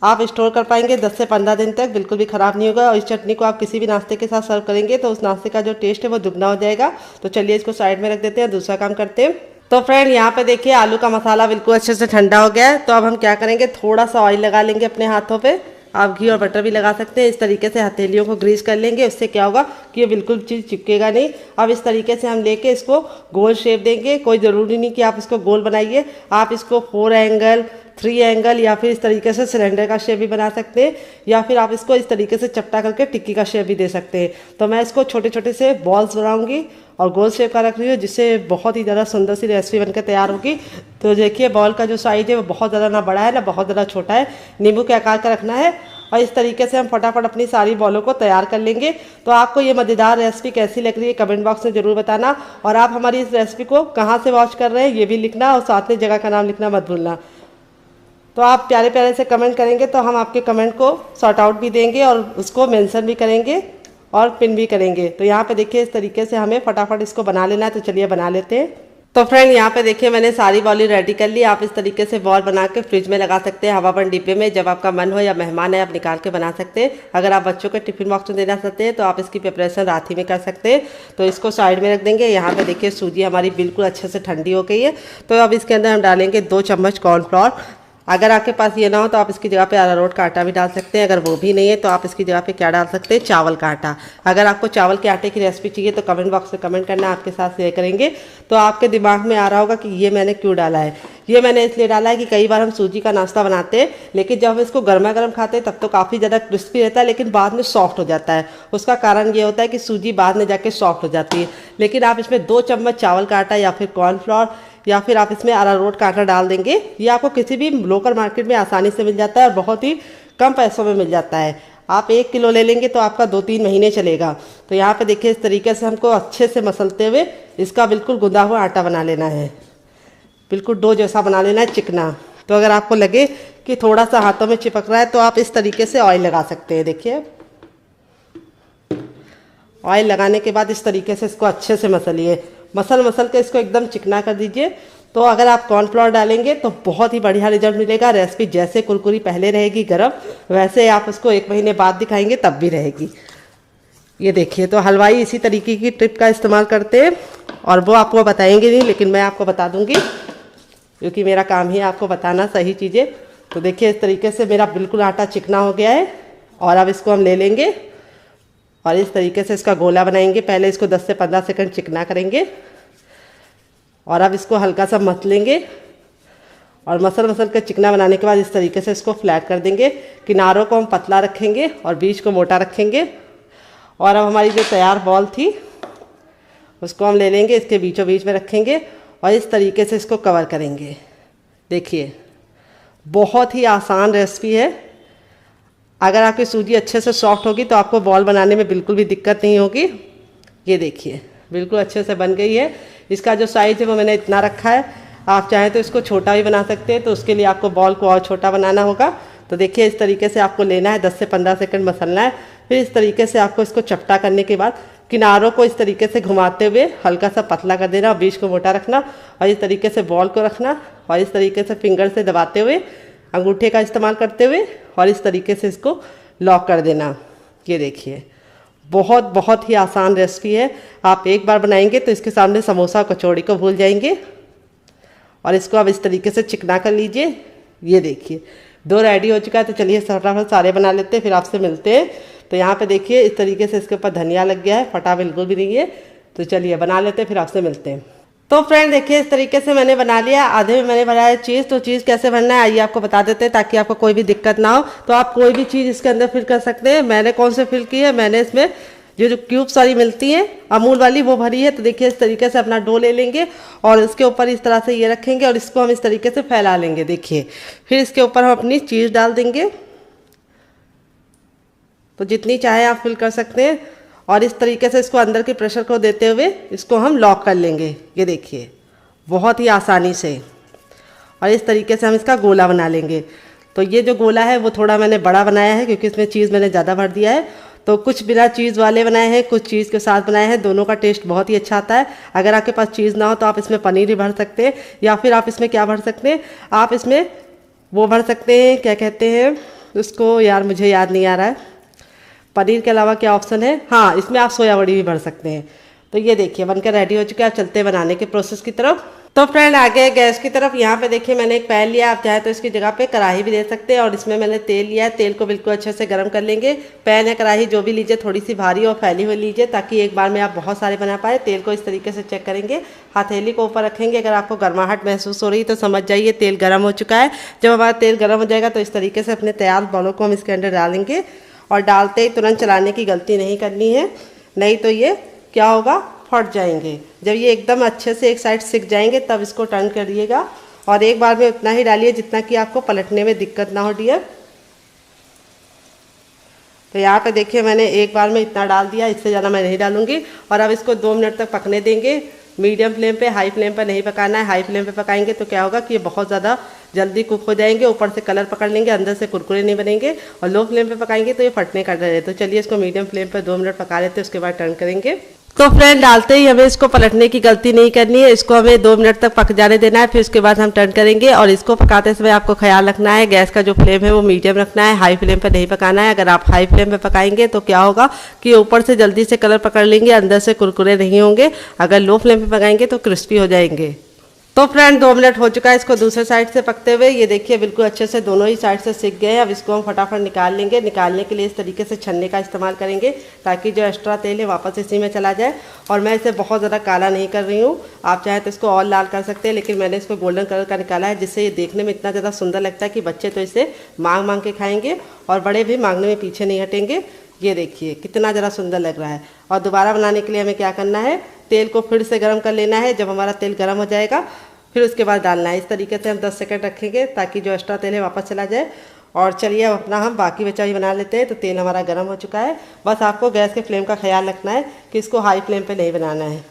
आप स्टोर कर पाएंगे 10 से 15 दिन तक, बिल्कुल भी ख़राब नहीं होगा। और इस चटनी को आप किसी भी नाश्ते के साथ सर्व करेंगे तो उस नाश्ते का जो टेस्ट है वो दुगना हो जाएगा। तो चलिए इसको साइड में रख देते हैं, दूसरा काम करते हैं। तो फ्रेंड यहाँ पे देखिए आलू का मसाला बिल्कुल अच्छे से ठंडा हो गया है। तो अब हम क्या करेंगे, थोड़ा सा ऑयल लगा लेंगे अपने हाथों पे। आप घी और बटर भी लगा सकते हैं। इस तरीके से हथेलियों को ग्रीस कर लेंगे, उससे क्या होगा कि ये बिल्कुल चीज़ चिपकेगा नहीं। अब इस तरीके से हम लेके इसको गोल शेप देंगे। कोई ज़रूरी नहीं कि आप इसको गोल बनाइए, आप इसको 4 एंगल, 3 एंगल या फिर इस तरीके से सिलेंडर का शेप भी बना सकते हैं, या फिर आप इसको इस तरीके से चपटा करके टिक्की का शेप भी दे सकते हैं। तो मैं इसको छोटे छोटे से बॉल्स बनाऊंगी और गोल शेप का रख रही हूँ, जिससे बहुत ही ज़्यादा सुंदर सी रेसिपी बनकर तैयार होगी। तो देखिए बॉल का जो साइज है वो बहुत ज़्यादा ना बड़ा है ना बहुत ज़्यादा छोटा है, नींबू के आकार का रखना है। और इस तरीके से हम फटाफट अपनी सारी बॉलों को तैयार कर लेंगे। तो आपको ये मज़ेदार रेसिपी कैसी लग रही है कमेंट बॉक्स में ज़रूर बताना। और आप हमारी इस रेसिपी को कहाँ से वॉच कर रहे हैं ये भी लिखना, और साथ में जगह का नाम लिखना मत भूलना। तो आप प्यारे प्यारे से कमेंट करेंगे तो हम आपके कमेंट को सॉर्ट आउट भी देंगे और उसको मेंशन भी करेंगे और पिन भी करेंगे। तो यहाँ पे देखिए इस तरीके से हमें फटाफट इसको बना लेना है। तो चलिए बना लेते हैं। तो फ्रेंड यहाँ पे देखिए मैंने सारी बॉल रेडी कर ली। आप इस तरीके से बॉल बना के फ्रिज में लगा सकते हैं हवाबंद डिब्बे में। जब आपका मन हो या मेहमान है आप निकाल के बना सकते हैं। अगर आप बच्चों के टिफिन बॉक्स में देना चाहते हैं तो आप इसकी प्रिपरेशन रात ही में कर सकते हैं। तो इसको साइड में रख देंगे। यहाँ पे देखिए सूजी हमारी बिल्कुल अच्छे से ठंडी हो गई है। तो अब इसके अंदर हम डालेंगे 2 चम्मच कॉर्नफ्लोर। अगर आपके पास ये ना हो तो आप इसकी जगह पे अरारोट का आटा भी डाल सकते हैं। अगर वो भी नहीं है तो आप इसकी जगह पे क्या डाल सकते हैं, चावल का आटा। अगर आपको चावल के आटे की रेसिपी चाहिए तो कमेंट बॉक्स में कमेंट करना, आपके साथ शेयर करेंगे। तो आपके दिमाग में आ रहा होगा कि ये मैंने क्यों डाला है। ये मैंने इसलिए डाला है कि कई बार हम सूजी का नाश्ता बनाते हैं, लेकिन जब हम इसको गर्मा गर्म खाते हैं तब तो काफ़ी ज़्यादा क्रिस्पी रहता है, लेकिन बाद में सॉफ्ट हो जाता है। उसका कारण ये होता है कि सूजी बाद में जाके सॉफ्ट हो जाती है। लेकिन आप इसमें 2 चम्मच चावल का आटा या फिर कॉर्नफ्लोर या फिर आप इसमें अरारोट का आटा डाल देंगे। ये आपको किसी भी लोकल मार्केट में आसानी से मिल जाता है और बहुत ही कम पैसों में मिल जाता है। आप 1 किलो ले लेंगे तो आपका 2-3 महीने चलेगा। तो यहाँ पे देखिए इस तरीके से हमको अच्छे से मसलते हुए इसका बिल्कुल गुंदा हुआ आटा बना लेना है। बिल्कुल डो जैसा बना लेना है, चिकना। तो अगर आपको लगे कि थोड़ा सा हाथों में चिपक रहा है तो आप इस तरीके से ऑयल लगा सकते हैं। देखिए ऑयल लगाने के बाद इस तरीके से इसको अच्छे से मसलिए। मसल के इसको एकदम चिकना कर दीजिए। तो अगर आप कॉर्नफ्लोर डालेंगे तो बहुत ही बढ़िया रिजल्ट मिलेगा। रेसिपी जैसे कुरकुरी पहले रहेगी गरम, वैसे आप उसको 1 महीने बाद दिखाएंगे तब भी रहेगी। ये देखिए, तो हलवाई इसी तरीके की ट्रिप का इस्तेमाल करते हैं और वो आपको बताएंगे नहीं, लेकिन मैं आपको बता दूंगी क्योंकि मेरा काम ही है आपको बताना सही चीज़ें। तो देखिए इस तरीके से मेरा बिल्कुल आटा चिकना हो गया है और अब इसको हम ले लेंगे और इस तरीके से इसका गोला बनाएंगे। पहले इसको 10 से 15 सेकंड चिकना करेंगे और अब इसको हल्का सा मसलेंगे और मसल के चिकना बनाने के बाद इस तरीके से इसको फ्लैट कर देंगे। किनारों को हम पतला रखेंगे और बीच को मोटा रखेंगे। और अब हमारी जो तैयार बॉल थी उसको हम ले लेंगे, इसके बीचों बीच में रखेंगे और इस तरीके से इसको कवर करेंगे। देखिए बहुत ही आसान रेसिपी है। अगर आपकी सूजी अच्छे से सॉफ्ट होगी तो आपको बॉल बनाने में बिल्कुल भी दिक्कत नहीं होगी। ये देखिए बिल्कुल अच्छे से बन गई है। इसका जो साइज़ है वो मैंने इतना रखा है। आप चाहें तो इसको छोटा भी बना सकते हैं, तो उसके लिए आपको बॉल को और छोटा बनाना होगा। तो देखिए इस तरीके से आपको लेना है, 10 से 15 सेकंड मसलना है। फिर इस तरीके से आपको इसको चपटा करने के बाद किनारों को इस तरीके से घुमाते हुए हल्का सा पतला कर देना और बीच को मोटा रखना और इस तरीके से बॉल को रखना और इस तरीके से फिंगर से दबाते हुए, अंगूठे का इस्तेमाल करते हुए और इस तरीके से इसको लॉक कर देना। ये देखिए बहुत ही आसान रेसिपी है। आप एक बार बनाएंगे तो इसके सामने समोसा कचौड़ी को भूल जाएंगे। और इसको अब इस तरीके से चिकना कर लीजिए। ये देखिए 2 रेडी हो चुका है। तो चलिए फटाफट सारे बना लेते हैं, फिर आपसे मिलते हैं। तो यहाँ पे देखिए इस तरीके से इसके ऊपर धनिया लग गया है, फटा बिल्कुल भी नहीं है। तो चलिए बना लेते हैं, फिर आपसे मिलते हैं। तो फ्रेंड देखिए इस तरीके से मैंने बना लिया। आधे में मैंने बनाया चीज़। तो चीज़ कैसे बनना है आइए आपको बता देते हैं, ताकि आपको कोई भी दिक्कत ना हो। तो आप कोई भी चीज़ इसके अंदर फिल कर सकते हैं। मैंने कौन से फिल की है, मैंने इसमें जो क्यूब सारी मिलती हैं अमूल वाली वो भरी है। तो देखिए इस तरीके से अपना डो ले लेंगे और इसके ऊपर इस तरह से ये रखेंगे और इसको हम इस तरीके से फैला लेंगे। देखिए फिर इसके ऊपर हम अपनी चीज़ डाल देंगे। तो जितनी चाहे आप फिल कर सकते हैं और इस तरीके से इसको अंदर के प्रेशर को देते हुए इसको हम लॉक कर लेंगे। ये देखिए बहुत ही आसानी से। और इस तरीके से हम इसका गोला बना लेंगे। तो ये जो गोला है वो थोड़ा मैंने बड़ा बनाया है क्योंकि इसमें चीज़ मैंने ज़्यादा भर दिया है। तो कुछ बिना चीज़ वाले बनाए हैं, कुछ चीज़ के साथ बनाए हैं। दोनों का टेस्ट बहुत ही अच्छा आता है। अगर आपके पास चीज़ ना हो तो आप इसमें पनीर भी भर सकते हैं, या फिर आप इसमें क्या भर सकते हैं, आप इसमें वो भर सकते हैं, क्या कहते हैं उसको, यार मुझे याद नहीं आ रहा है। पनीर के अलावा क्या ऑप्शन है, हाँ इसमें आप सोया बड़ी भी भर सकते हैं। तो ये देखिए बनकर रेडी हो चुका है। आप चलते हैं बनाने के प्रोसेस की तरफ। तो फ्रेंड आगे गैस की तरफ यहाँ पे देखिए मैंने एक पैन लिया। आप चाहे तो इसकी जगह पे कढ़ाई भी दे सकते हैं और इसमें मैंने तेल लिया है। तेल को बिल्कुल अच्छे से गर्म कर लेंगे। पैन या कढ़ाई जो भी लीजिए थोड़ी सी भारी और फैली हुई लीजिए, ताकि एक बार में आप बहुत सारे बना पाए। तेल को इस तरीके से चेक करेंगे, हथेली को ऊपर रखेंगे। अगर आपको गर्माहट महसूस हो रही है तो समझ जाइए तेल गर्म हो चुका है। जब हमारा तेल गर्म हो जाएगा तो इस तरीके से अपने तैयार बॉलों को हम इसके अंदर डालेंगे और डालते ही तुरंत चलाने की गलती नहीं करनी है, नहीं तो ये क्या होगा, फट जाएंगे। जब ये एकदम अच्छे से एक साइड सिक जाएंगे तब इसको टर्न करिएगा और एक बार में उतना ही डालिए जितना कि आपको पलटने में दिक्कत ना हो डियर। तो यहाँ पे देखिए मैंने एक बार में इतना डाल दिया, इससे ज़्यादा मैं नहीं डालूंगी। और अब इसको 2 मिनट तक पकने देंगे। मीडियम फ्लेम पे, हाई फ्लेम पर नहीं पकाना है। हाई फ्लेम पे पकाएंगे तो क्या होगा कि ये बहुत ज़्यादा जल्दी कुक हो जाएंगे, ऊपर से कलर पकड़ लेंगे, अंदर से कुरकुरे नहीं बनेंगे। और लो फ्लेम पे पकाएंगे तो ये फटने का डर है। तो चलिए इसको मीडियम फ्लेम पर 2 मिनट पका लेते हैं, उसके बाद टर्न करेंगे। तो फ्रेंड डालते ही हमें इसको पलटने की गलती नहीं करनी है। इसको हमें 2 मिनट तक पक जाने देना है, फिर उसके बाद हम टर्न करेंगे। और इसको पकाते समय आपको ख्याल रखना है गैस का जो फ्लेम है वो मीडियम रखना है, हाई फ्लेम पर नहीं पकाना है। अगर आप हाई फ्लेम पे पकाएंगे तो क्या होगा कि ऊपर से जल्दी से कलर पकड़ लेंगे, अंदर से कुरकुरे नहीं होंगे। अगर लो फ्लेम पे पकाएंगे तो क्रिस्पी हो जाएंगे। तो फ्रेंड 2 मिनट हो चुका है इसको दूसरे साइड से पकते हुए। ये देखिए बिल्कुल अच्छे से दोनों ही साइड से सिक गए हैं। अब इसको हम फटाफट निकाल लेंगे। निकालने के लिए इस तरीके से छन्ने का इस्तेमाल करेंगे ताकि जो एक्स्ट्रा तेल है वापस इसी में चला जाए। और मैं इसे बहुत ज़्यादा काला नहीं कर रही हूँ, आप चाहे तो इसको और लाल कर सकते हैं, लेकिन मैंने इसको गोल्डन कलर का निकाला है जिससे ये देखने में इतना ज़्यादा सुंदर लगता है कि बच्चे तो इसे मांग मांग के खाएंगे और बड़े भी मांगने में पीछे नहीं हटेंगे। ये देखिए कितना ज़रा सुंदर लग रहा है। और दोबारा बनाने के लिए हमें क्या करना है, तेल को फिर से गर्म कर लेना है। जब हमारा तेल गर्म हो जाएगा फिर उसके बाद डालना है। इस तरीके से हम 10 सेकंड रखेंगे ताकि जो एक्स्ट्रा तेल है वापस चला जाए। और चलिए अब अपना हम बाकी बचा भी बना लेते हैं। तो तेल हमारा गर्म हो चुका है। बस आपको गैस के फ्लेम का ख्याल रखना है कि इसको हाई फ्लेम पे नहीं बनाना है।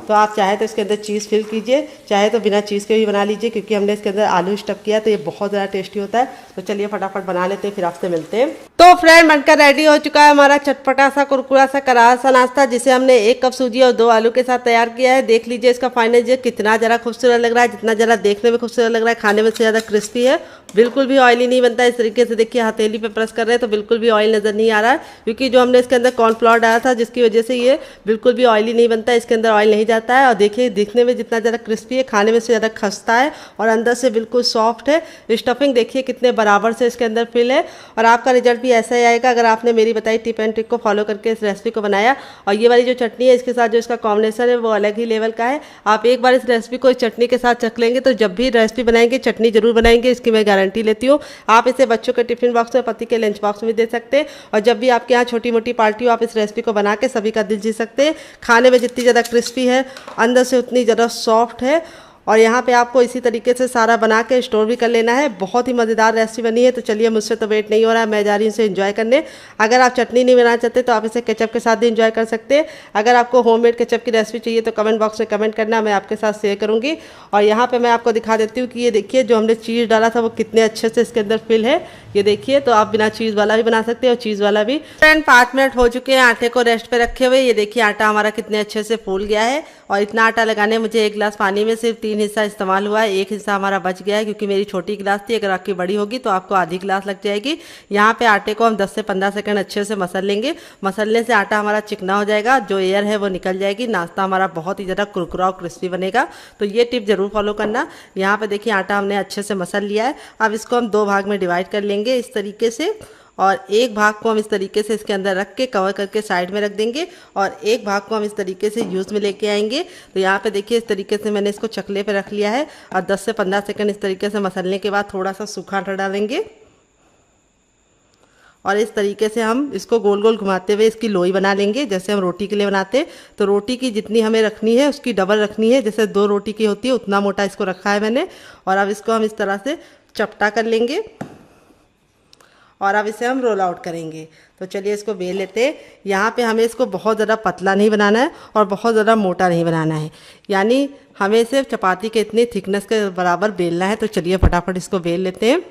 तो आप चाहे तो इसके अंदर चीज़ फिल कीजिए, चाहे तो बिना चीज़ के भी बना लीजिए, क्योंकि हमने इसके अंदर आलू स्टफ किया तो ये बहुत ज़्यादा टेस्टी होता है। तो चलिए फटाफट बना लेते हैं, फिर आपसे मिलते हैं। तो फ्रेंड बनकर रेडी हो चुका है हमारा चटपटा सा कुरकुरा सा करारा सा नाश्ता, जिसे हमने 1 कप सूजी और 2 आलू के साथ तैयार किया है। देख लीजिए इसका फाइनल रिजल्ट कितना ज़रा खूबसूरत लग रहा है, जितना ज़रा देखने में खूबसूरत लग रहा है खाने में से ज़्यादा क्रिस्पी है। बिल्कुल भी ऑयली नहीं बनता। इस तरीके से देखिए हथेली पे प्रेस कर रहे हैं तो बिल्कुल भी ऑयल नज़र नहीं आ रहा है, क्योंकि जो हमने इसके अंदर कॉर्नफ्लोर डाला था जिसकी वजह से ये बिल्कुल भी ऑयली नहीं बनता। इसके अंदर ऑयल नहीं जाता है। और देखिए दिखने में जितना ज़्यादा क्रिस्पी है, खाने में से ज़्यादा खस्ता है और अंदर से बिल्कुल सॉफ्ट है। स्टफिंग देखिए कितने बराबर से इसके अंदर फिल है। और आपका रिजल्ट भी ऐसा ही आएगा अगर आपने मेरी बताई टिप एंड ट्रिक को फॉलो करके इस रेसिपी को बनाया। और ये वाली जो चटनी है इसके साथ जो इसका कॉम्बिनेशन है वो अलग ही लेवल का है। आप एक बार इस रेसिपी को इस चटनी के साथ चख लेंगे तो जब भी रेसिपी बनाएंगे चटनी जरूर बनाएंगे, इसकी मैं गारंटी लेती हूँ। आप इसे बच्चों के टिफिन बॉक्स में, पति के लंच बॉक्स में दे सकते हैं। और जब भी आपके यहाँ छोटी मोटी पार्टी हो आप इस रेसिपी को बना के सभी का दिल जीत सकते हैं। खाने में जितनी ज़्यादा क्रिस्पी है, अंदर से उतनी ज़्यादा सॉफ्ट है। और यहाँ पे आपको इसी तरीके से सारा बना के स्टोर भी कर लेना है। बहुत ही मज़ेदार रेसिपी बनी है। तो चलिए मुझसे तो वेट नहीं हो रहा है, मैं जा रही हूँ इसे एंजॉय करने। अगर आप चटनी नहीं बनाना चाहते तो आप इसे केचप के साथ भी एंजॉय कर सकते हैं। अगर आपको होममेड केचप की रेसिपी चाहिए तो कमेंट बॉक्स में कमेंट करना, मैं आपके साथ शेयर करूँगी। और यहाँ पर मैं आपको दिखा देती हूँ कि ये देखिए जो हमने चीज़ डाला था वो कितने अच्छे से इसके अंदर फिल है। ये देखिए, तो आप बिना चीज़ वाला भी बना सकते हैं और चीज़ वाला भी। फ्रेंड 5 मिनट हो चुके हैं आटे को रेस्ट पे रखे हुए। ये देखिए आटा हमारा कितने अच्छे से फूल गया है। और इतना आटा लगाने मुझे 1 गिलास पानी में सिर्फ 3 हिस्सा इस्तेमाल हुआ है। 1 हिस्सा हमारा बच गया है क्योंकि मेरी छोटी गिलास थी। अगर आपकी बड़ी होगी तो आपको आधी गिलास लग जाएगी। यहाँ पे आटे को हम 10 से 15 सेकंड अच्छे से मसल लेंगे। मसलने से आटा हमारा चिकना हो जाएगा, जो एयर है वो निकल जाएगी, नाश्ता हमारा बहुत ही ज़्यादा कुरकुरा और क्रिस्पी बनेगा। तो ये टिप जरूर फॉलो करना। यहाँ पे देखिए आटा हमने अच्छे से मसल लिया है। अब इसको हम 2 भाग में डिवाइड कर लेंगे इस तरीके से। और एक भाग को हम इस तरीके से इसके अंदर रख के कवर करके साइड में रख देंगे और एक भाग को हम इस तरीके से यूज़ में लेके आएंगे। तो यहाँ पे देखिए इस तरीके से मैंने इसको चकले पे रख लिया है और 10 से 15 सेकंड इस तरीके से मसलने के बाद थोड़ा सा सूखा आटा डालेंगे और इस तरीके से हम इसको गोल गोल घुमाते हुए इसकी लोई बना लेंगे, जैसे हम रोटी के लिए बनाते हैं। तो रोटी की जितनी हमें रखनी है उसकी डबल रखनी है, जैसे 2 रोटी की होती है उतना मोटा इसको रखा है मैंने। और अब इसको हम इस तरह से चपटा कर लेंगे और अब इसे हम रोल आउट करेंगे। तो चलिए इसको बेल लेते हैं। यहाँ पे हमें इसको बहुत ज़्यादा पतला नहीं बनाना है और बहुत ज़्यादा मोटा नहीं बनाना है, यानी हमें सिर्फ चपाती के इतनी थिकनेस के बराबर बेलना है। तो चलिए फटाफट इसको बेल लेते हैं।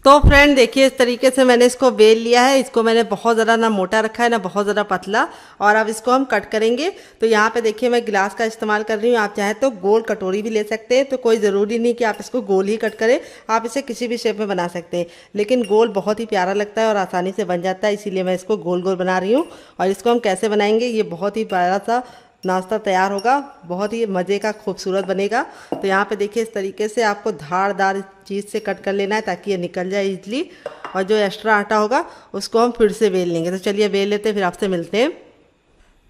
तो फ्रेंड देखिए इस तरीके से मैंने इसको बेल लिया है। इसको मैंने बहुत ज़्यादा ना मोटा रखा है ना बहुत ज़्यादा पतला। और अब इसको हम कट करेंगे। तो यहाँ पे देखिए मैं गिलास का इस्तेमाल कर रही हूँ, आप चाहे तो गोल कटोरी भी ले सकते हैं। तो कोई ज़रूरी नहीं कि आप इसको गोल ही कट करें, आप इसे किसी भी शेप में बना सकते हैं, लेकिन गोल बहुत ही प्यारा लगता है और आसानी से बन जाता है, इसीलिए मैं इसको गोल गोल बना रही हूँ। और इसको हम कैसे बनाएंगे, ये बहुत ही प्यारा सा नाश्ता तैयार होगा, बहुत ही मज़े का खूबसूरत बनेगा। तो यहाँ पे देखिए इस तरीके से आपको धारदार चीज़ से कट कर लेना है ताकि ये निकल जाए इजली। और जो एक्स्ट्रा आटा होगा उसको हम फिर से बेल लेंगे। तो चलिए बेल लेते हैं, फिर आपसे मिलते हैं।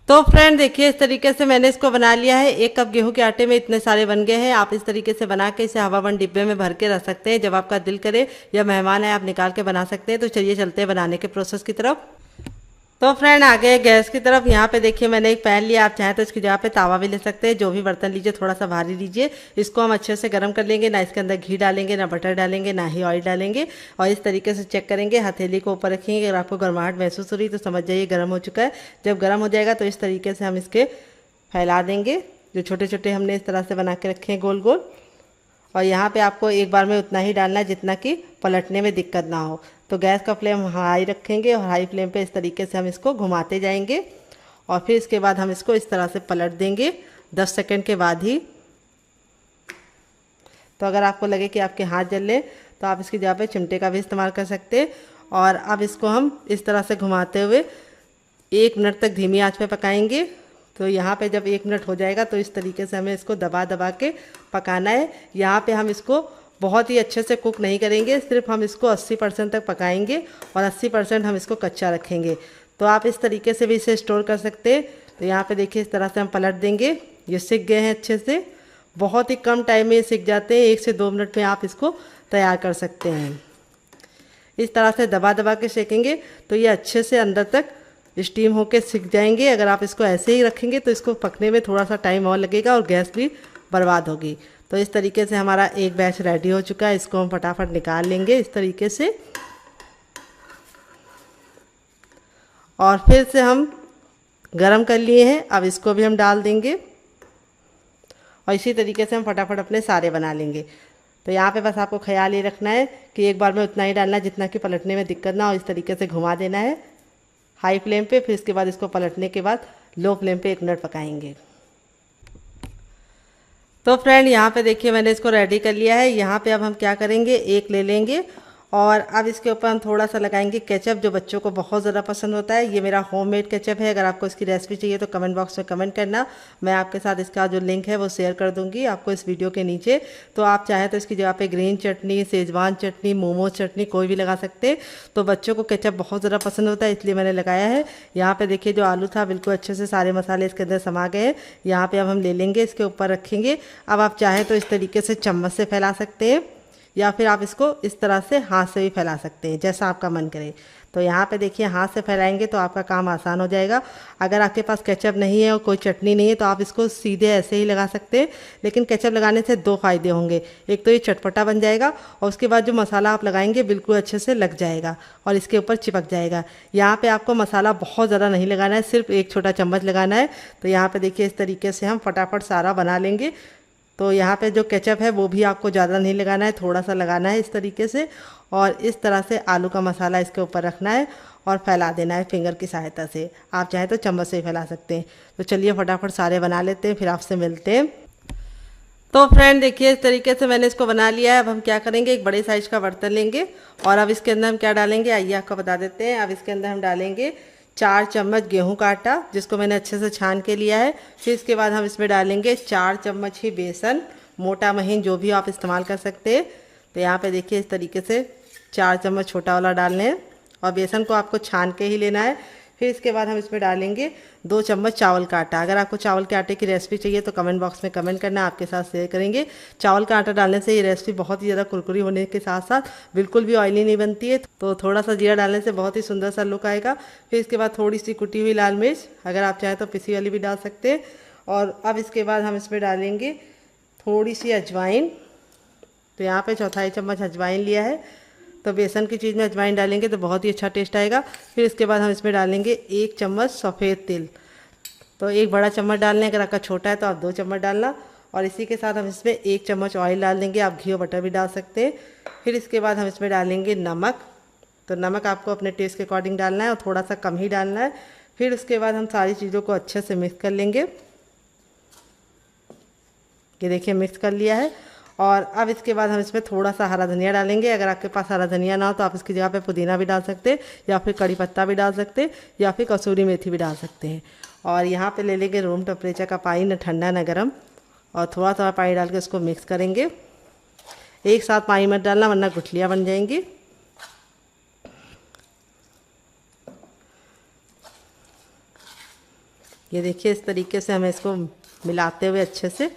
तो फ्रेंड देखिए इस तरीके से मैंने इसको बना लिया है। 1 कप गेहूं के आटे में इतने सारे बन गए हैं। आप इस तरीके से बना के इसे हवाबंद डिब्बे में भर के रख सकते हैं। जब आपका दिल करे या मेहमान है आप निकाल के बना सकते हैं। तो चलिए चलते हैं बनाने के प्रोसेस की तरफ। तो फ्रेंड आ गए गैस की तरफ। यहाँ पे देखिए मैंने एक पैन लिया, आप चाहें तो इसकी जगह पे तावा भी ले सकते हैं। जो भी बर्तन लीजिए थोड़ा सा भारी लीजिए। इसको हम अच्छे से गर्म कर लेंगे, ना इसके अंदर घी डालेंगे ना बटर डालेंगे ना ही ऑयल डालेंगे। और इस तरीके से चेक करेंगे, हथेली को ऊपर रखेंगे। अगर आपको गर्माहट महसूस हो रही तो समझ जाइए गर्म हो चुका है। जब गर्म हो जाएगा तो इस तरीके से हम इसके फैला देंगे, जो छोटे छोटे हमने इस तरह से बना के रखे हैं गोल गोल। और यहाँ पे आपको एक बार में उतना ही डालना है जितना कि पलटने में दिक्कत ना हो। तो गैस का फ्लेम हाई रखेंगे और हाई फ्लेम पे इस तरीके से हम इसको घुमाते जाएंगे और फिर इसके बाद हम इसको इस तरह से पलट देंगे 10 सेकंड के बाद ही। तो अगर आपको लगे कि आपके हाथ जल ले तो आप इसकी जगह पे चिमटे का भी इस्तेमाल कर सकते हैं। और अब इसको हम इस तरह से घुमाते हुए 1 मिनट तक धीमी आंच पे पकाएंगे। तो यहाँ पे जब 1 मिनट हो जाएगा तो इस तरीके से हमें इसको दबा दबा के पकाना है। यहाँ पे हम इसको बहुत ही अच्छे से कुक नहीं करेंगे, सिर्फ हम इसको 80% तक पकाएंगे और 80% हम इसको कच्चा रखेंगे। तो आप इस तरीके से भी इसे स्टोर कर सकते हैं। तो यहाँ पे देखिए इस तरह से हम पलट देंगे, ये सिक गए हैं अच्छे से, बहुत ही कम टाइम में सीख जाते हैं। 1 से 2 मिनट में आप इसको तैयार कर सकते हैं। इस तरह से दबा दबा के सेकेंगे तो ये अच्छे से अंदर तक स्टीम होके सीख जाएंगे। अगर आप इसको ऐसे ही रखेंगे तो इसको पकने में थोड़ा सा टाइम और लगेगा और गैस भी बर्बाद होगी। तो इस तरीके से हमारा एक बैच रेडी हो चुका है, इसको हम फटाफट निकाल लेंगे इस तरीके से। और फिर से हम गरम कर लिए हैं, अब इसको भी हम डाल देंगे और इसी तरीके से हम फटाफट अपने सारे बना लेंगे। तो यहाँ पे बस आपको ख्याल ये रखना है कि एक बार में उतना ही डालना है जितना कि पलटने में दिक्कत ना हो। इस तरीके से घुमा देना है हाई फ्लेम पे, फिर इसके बाद इसको पलटने के बाद लो फ्लेम पे 1 मिनट पकाएंगे। तो फ्रेंड यहाँ पे देखिए मैंने इसको रेडी कर लिया है। यहाँ पे अब हम क्या करेंगे, एक ले लेंगे और अब इसके ऊपर हम थोड़ा सा लगाएंगे केचप, जो बच्चों को बहुत ज़्यादा पसंद होता है। ये मेरा होममेड केचप है। अगर आपको इसकी रेसिपी चाहिए तो कमेंट बॉक्स में कमेंट करना, मैं आपके साथ इसका जो लिंक है वो शेयर कर दूंगी आपको इस वीडियो के नीचे। तो आप चाहें तो इसकी जगह पे ग्रीन चटनी, शेजवान चटनी, मोमोज चटनी कोई भी लगा सकते हैं। तो बच्चों को केचप बहुत ज़्यादा पसंद होता है, इसलिए मैंने लगाया है। यहाँ पर देखिए जो आलू था बिल्कुल अच्छे से सारे मसाले इसके अंदर समा गए हैं। यहाँ पर अब हम ले लेंगे, इसके ऊपर रखेंगे। अब आप चाहें तो इस तरीके से चम्मच से फैला सकते हैं या फिर आप इसको इस तरह से हाथ से भी फैला सकते हैं, जैसा आपका मन करे। तो यहाँ पे देखिए हाथ से फैलाएंगे तो आपका काम आसान हो जाएगा। अगर आपके पास केचप नहीं है और कोई चटनी नहीं है तो आप इसको सीधे ऐसे ही लगा सकते हैं। लेकिन केचप लगाने से 2 फ़ायदे होंगे, एक तो ये चटपटा बन जाएगा और उसके बाद जो मसाला आप लगाएंगे बिल्कुल अच्छे से लग जाएगा और इसके ऊपर चिपक जाएगा। यहाँ पर आपको मसाला बहुत ज़्यादा नहीं लगाना है, सिर्फ 1 छोटा चम्मच लगाना है। तो यहाँ पर देखिए इस तरीके से हम फटाफट सारा बना लेंगे। तो यहाँ पे जो केचप है वो भी आपको ज़्यादा नहीं लगाना है, थोड़ा सा लगाना है इस तरीके से। और इस तरह से आलू का मसाला इसके ऊपर रखना है और फैला देना है फिंगर की सहायता से। आप चाहे तो चम्मच से ही फैला सकते हैं। तो चलिए फटाफट सारे बना लेते हैं, फिर आपसे मिलते हैं। तो फ्रेंड देखिए इस तरीके से मैंने इसको बना लिया है। अब हम क्या करेंगे, एक बड़े साइज़ का बर्तन लेंगे और अब इसके अंदर हम क्या डालेंगे आइए आपको बता देते हैं। अब इसके अंदर हम डालेंगे 4 चम्मच गेहूं का आटा, जिसको मैंने अच्छे से छान के लिया है। फिर इसके बाद हम इसमें डालेंगे 4 चम्मच ही बेसन, मोटा महीन जो भी आप इस्तेमाल कर सकते हैं। तो यहाँ पे देखिए इस तरीके से 4 चम्मच छोटा वाला डालने हैं और बेसन को आपको छान के ही लेना है। फिर इसके बाद हम इसमें डालेंगे 2 चम्मच चावल का आटा। अगर आपको चावल के आटे की रेसिपी चाहिए तो कमेंट बॉक्स में कमेंट करना, आपके साथ शेयर करेंगे। चावल का आटा डालने से ये रेसिपी बहुत ही ज़्यादा कुरकुरी होने के साथ साथ बिल्कुल भी ऑयली नहीं बनती है। तो थोड़ा सा जीरा डालने से बहुत ही सुंदर सा लुक आएगा। फिर इसके बाद थोड़ी सी कुटी हुई लाल मिर्च, अगर आप चाहें तो पिसी वाली भी डाल सकते हैं। और अब इसके बाद हम इसमें डालेंगे थोड़ी सी अजवाइन। तो यहाँ पे 1/4 चम्मच अजवाइन लिया है। तो बेसन की चीज़ में अजवाइन डालेंगे तो बहुत ही अच्छा टेस्ट आएगा। फिर इसके बाद हम इसमें डालेंगे 1 चम्मच सफ़ेद तिल। तो 1 बड़ा चम्मच डालने, अगर आपका छोटा है तो आप 2 चम्मच डालना। और इसी के साथ हम इसमें 1 चम्मच ऑयल डाल देंगे, आप घी और बटर भी डाल सकते हैं। फिर इसके बाद हम इसमें डालेंगे नमक। तो नमक आपको अपने टेस्ट के अकॉर्डिंग डालना है और थोड़ा सा कम ही डालना है। फिर उसके बाद हम सारी चीज़ों को अच्छे से मिक्स कर लेंगे। ये देखिए मिक्स कर लिया है। और अब इसके बाद हम इसमें थोड़ा सा हरा धनिया डालेंगे। अगर आपके पास हरा धनिया ना हो तो आप इसकी जगह पे पुदीना भी डाल सकते हैं या फिर कड़ी पत्ता भी डाल सकते हैं या फिर कसूरी मेथी भी डाल सकते हैं। और यहाँ पे ले लेंगे रूम टेम्परेचर का पानी, न ठंडा न गर्म, और थोड़ा थोड़ा पानी डाल के इसको मिक्स करेंगे। एक साथ पानी मत डालना वरना गुठलियाँ बन जाएंगी। ये देखिए इस तरीके से हमें इसको मिलाते हुए अच्छे से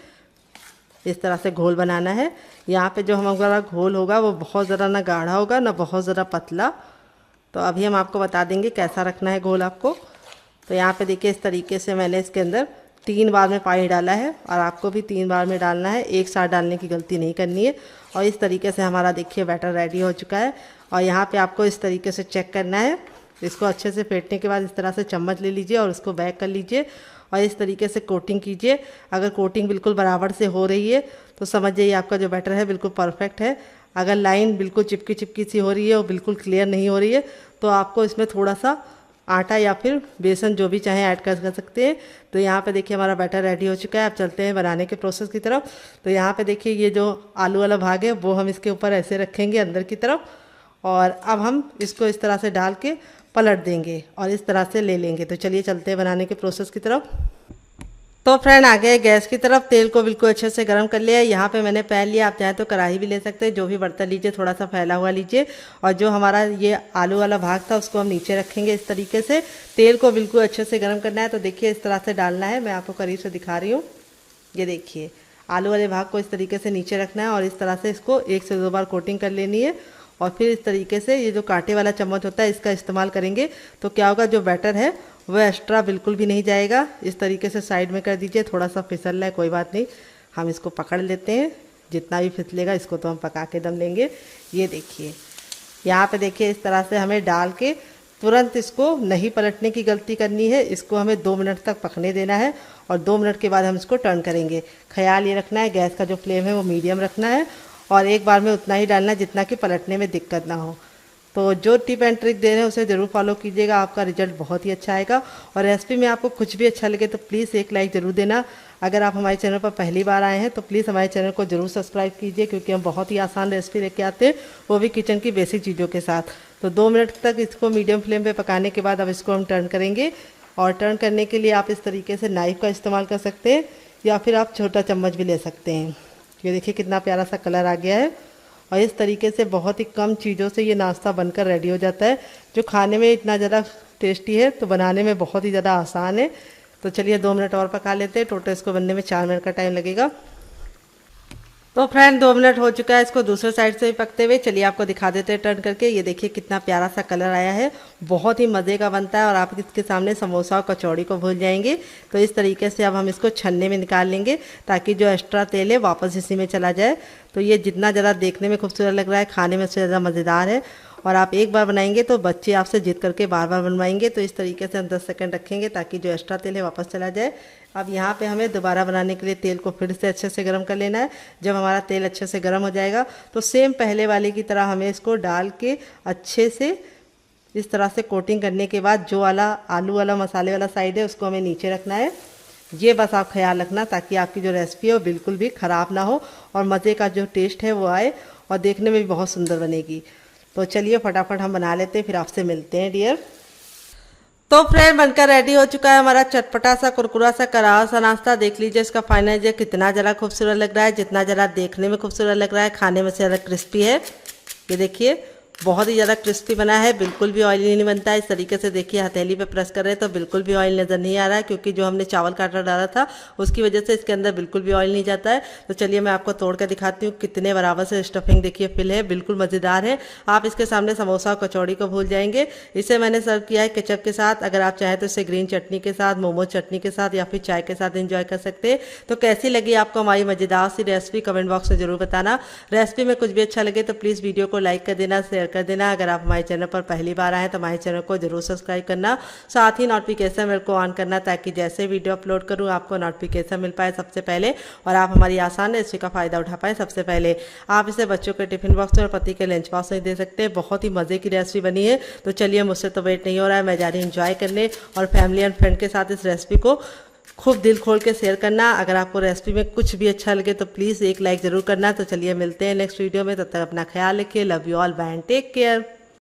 इस तरह से घोल बनाना है। यहाँ पे जो हमारा घोल होगा वो बहुत ज़्यादा ना गाढ़ा होगा ना बहुत ज़्यादा पतला। तो अभी हम आपको बता देंगे कैसा रखना है घोल आपको। तो यहाँ पे देखिए इस तरीके से मैंने इसके अंदर 3 बार में पानी डाला है और आपको भी 3 बार में डालना है, एक साथ डालने की गलती नहीं करनी है। और इस तरीके से हमारा देखिए बैटर रेडी हो चुका है। और यहाँ पर आपको इस तरीके से चेक करना है। इसको अच्छे से फेंटने के बाद इस तरह से चम्मच ले लीजिए और उसको बैक कर लीजिए और इस तरीके से कोटिंग कीजिए। अगर कोटिंग बिल्कुल बराबर से हो रही है तो समझ जाइए आपका जो बैटर है बिल्कुल परफेक्ट है। अगर लाइन बिल्कुल चिपकी चिपकी सी हो रही है और बिल्कुल क्लियर नहीं हो रही है तो आपको इसमें थोड़ा सा आटा या फिर बेसन जो भी चाहे ऐड कर सकते हैं। तो यहाँ पे देखिए हमारा बैटर रेडी हो चुका है। अब चलते हैं बनाने के प्रोसेस की तरफ। तो यहाँ पे देखिए ये जो आलू वाला भाग है वो हम इसके ऊपर ऐसे रखेंगे अंदर की तरफ, और अब हम इसको इस तरह से डाल के पलट देंगे और इस तरह से ले लेंगे। तो चलिए चलते हैं बनाने के प्रोसेस की तरफ। तो फ्रेंड आ गए गैस की तरफ, तेल को बिल्कुल अच्छे से गर्म कर लिया है। यहाँ पे मैंने पैन लिया, आप चाहें तो कढ़ाई भी ले सकते हैं। जो भी बर्तन लीजिए थोड़ा सा फैला हुआ लीजिए, और जो हमारा ये आलू वाला भाग था उसको हम नीचे रखेंगे इस तरीके से। तेल को बिल्कुल अच्छे से गर्म करना है। तो देखिए इस तरह से डालना है, मैं आपको करीब से दिखा रही हूँ। ये देखिए आलू वाले भाग को इस तरीके से नीचे रखना है और इस तरह से इसको 1 से 2 बार कोटिंग कर लेनी है। और फिर इस तरीके से ये जो कांटे वाला चम्मच होता है इसका इस्तेमाल करेंगे तो क्या होगा, जो बैटर है वह एक्स्ट्रा बिल्कुल भी नहीं जाएगा। इस तरीके से साइड में कर दीजिए। थोड़ा सा फिसल रहा है, कोई बात नहीं, हम इसको पकड़ लेते हैं। जितना भी फिसलेगा इसको तो हम पका के दम लेंगे। ये देखिए यहाँ पे देखिए इस तरह से हमें डाल के तुरंत इसको नहीं पलटने की गलती करनी है। इसको हमें 2 मिनट तक पकने देना है और 2 मिनट के बाद हम इसको टर्न करेंगे। ख्याल ये रखना है गैस का जो फ्लेम है वो मीडियम रखना है और एक बार में उतना ही डालना है जितना कि पलटने में दिक्कत ना हो। तो जो टिप एंड ट्रिक दे रहे हैं उसे ज़रूर फॉलो कीजिएगा, आपका रिजल्ट बहुत ही अच्छा आएगा। और रेसिपी में आपको कुछ भी अच्छा लगे तो प्लीज़ एक लाइक ज़रूर देना। अगर आप हमारे चैनल पर पहली बार आए हैं तो प्लीज़ हमारे चैनल को ज़रूर सब्सक्राइब कीजिए, क्योंकि हम बहुत ही आसान रेसिपी लेके आते हैं, वो भी किचन की बेसिक चीज़ों के साथ। तो 2 मिनट तक इसको मीडियम फ्लेम पर पकाने के बाद अब इसको हम टर्न करेंगे। और टर्न करने के लिए आप इस तरीके से नाइफ़ का इस्तेमाल कर सकते हैं या फिर आप छोटा चम्मच भी ले सकते हैं। ये देखिए कितना प्यारा सा कलर आ गया है। और इस तरीके से बहुत ही कम चीज़ों से ये नाश्ता बनकर रेडी हो जाता है, जो खाने में इतना ज़्यादा टेस्टी है तो बनाने में बहुत ही ज़्यादा आसान है। तो चलिए 2 मिनट और पका लेते हैं। टोटल इसको बनने में 4 मिनट का टाइम लगेगा। तो फ्रेंड 2 मिनट हो चुका है इसको दूसरे साइड से भी पकते हुए। चलिए आपको दिखा देते हैं टर्न करके। ये देखिए कितना प्यारा सा कलर आया है, बहुत ही मज़े का बनता है और आप इसके सामने समोसा और कचौड़ी को भूल जाएंगे। तो इस तरीके से अब हम इसको छन्ने में निकाल लेंगे ताकि जो एक्स्ट्रा तेल है वापस इसी में चला जाए। तो ये जितना ज़्यादा देखने में खूबसूरत लग रहा है खाने में उससे ज़्यादा मज़ेदार है। और आप एक बार बनाएंगे तो बच्चे आपसे जिद करके बार बार बनवाएंगे। तो इस तरीके से हम 10 सेकंड रखेंगे ताकि जो एक्स्ट्रा तेल है वापस चला जाए। अब यहाँ पे हमें दोबारा बनाने के लिए तेल को फिर से अच्छे से गर्म कर लेना है। जब हमारा तेल अच्छे से गर्म हो जाएगा तो सेम पहले वाले की तरह हमें इसको डाल के अच्छे से इस तरह से कोटिंग करने के बाद जो वाला आलू वाला मसाले वाला साइड है उसको हमें नीचे रखना है। ये बस आप ख्याल रखना ताकि आपकी जो रेसिपी है वो बिल्कुल भी ख़राब ना हो और मज़े का जो टेस्ट है वो आए और देखने में भी बहुत सुंदर बनेगी। तो चलिए फटाफट हम बना लेते हैं, फिर आपसे मिलते हैं डियर। तो फ्रेंड बनकर रेडी हो चुका है हमारा चटपटा सा कुरकुरा सा करारा सा नाश्ता। देख लीजिए इसका फाइनल जो कितना ज़रा खूबसूरत लग रहा है, जितना ज़रा देखने में खूबसूरत लग रहा है खाने में से ज़्यादा क्रिस्पी है। ये देखिए बहुत ही ज़्यादा क्रिस्पी बना है, बिल्कुल भी ऑयली नहीं बनता है। इस तरीके से देखिए हथेली पे प्रेस कर रहे हैं तो बिल्कुल भी ऑयल नज़र नहीं आ रहा है, क्योंकि जो हमने चावल का आटा डाला था उसकी वजह से इसके अंदर बिल्कुल भी ऑयल नहीं जाता है। तो चलिए मैं आपको तोड़ कर दिखाती हूँ कितने बराबर से स्टफिंग देखिए फिल है, बिल्कुल मज़ेदार है। आप इसके सामने समोसा और कचौड़ी को भूल जाएंगे। इसे मैंने सर्व किया है केचप के साथ। अगर आप चाहें तो इसे ग्रीन चटनी के साथ, मोमोज चटनी के साथ या फिर चाय के साथ एंजॉय कर सकते हैं। तो कैसी लगी आपको हमारी मज़ेदार सी रेसिपी कमेंट बॉक्स में ज़रूर बताना। रेसिपी में कुछ भी अच्छा लगे तो प्लीज़ वीडियो को लाइक कर देना, शेयर कर देना। अगर आप हमारे चैनल पर पहली बार आए तो हमारे चैनल को जरूर सब्सक्राइब करना, साथ ही नोटिफिकेशन बेल को ऑन करना ताकि जैसे वीडियो अपलोड करूं आपको नोटिफिकेशन मिल पाए सबसे पहले और आप हमारी आसान रेसिपी का फ़ायदा उठा पाए सबसे पहले। आप इसे बच्चों के टिफिन बॉक्स में और पति के लंच बॉक्स में दे सकते हैं। बहुत ही मज़े की रेसिपी बनी है। तो चलिए मुझसे तो वेट नहीं हो रहा है, मैं जा रही हूँ एंजॉय करने और फैमिली एंड फ्रेंड के साथ इस रेसिपी को खूब दिल खोल के शेयर करना। अगर आपको रेसिपी में कुछ भी अच्छा लगे तो प्लीज़ एक लाइक ज़रूर करना। तो चलिए मिलते हैं नेक्स्ट वीडियो में, तब तक अपना ख्याल रखिए। Love you all, bye and take care.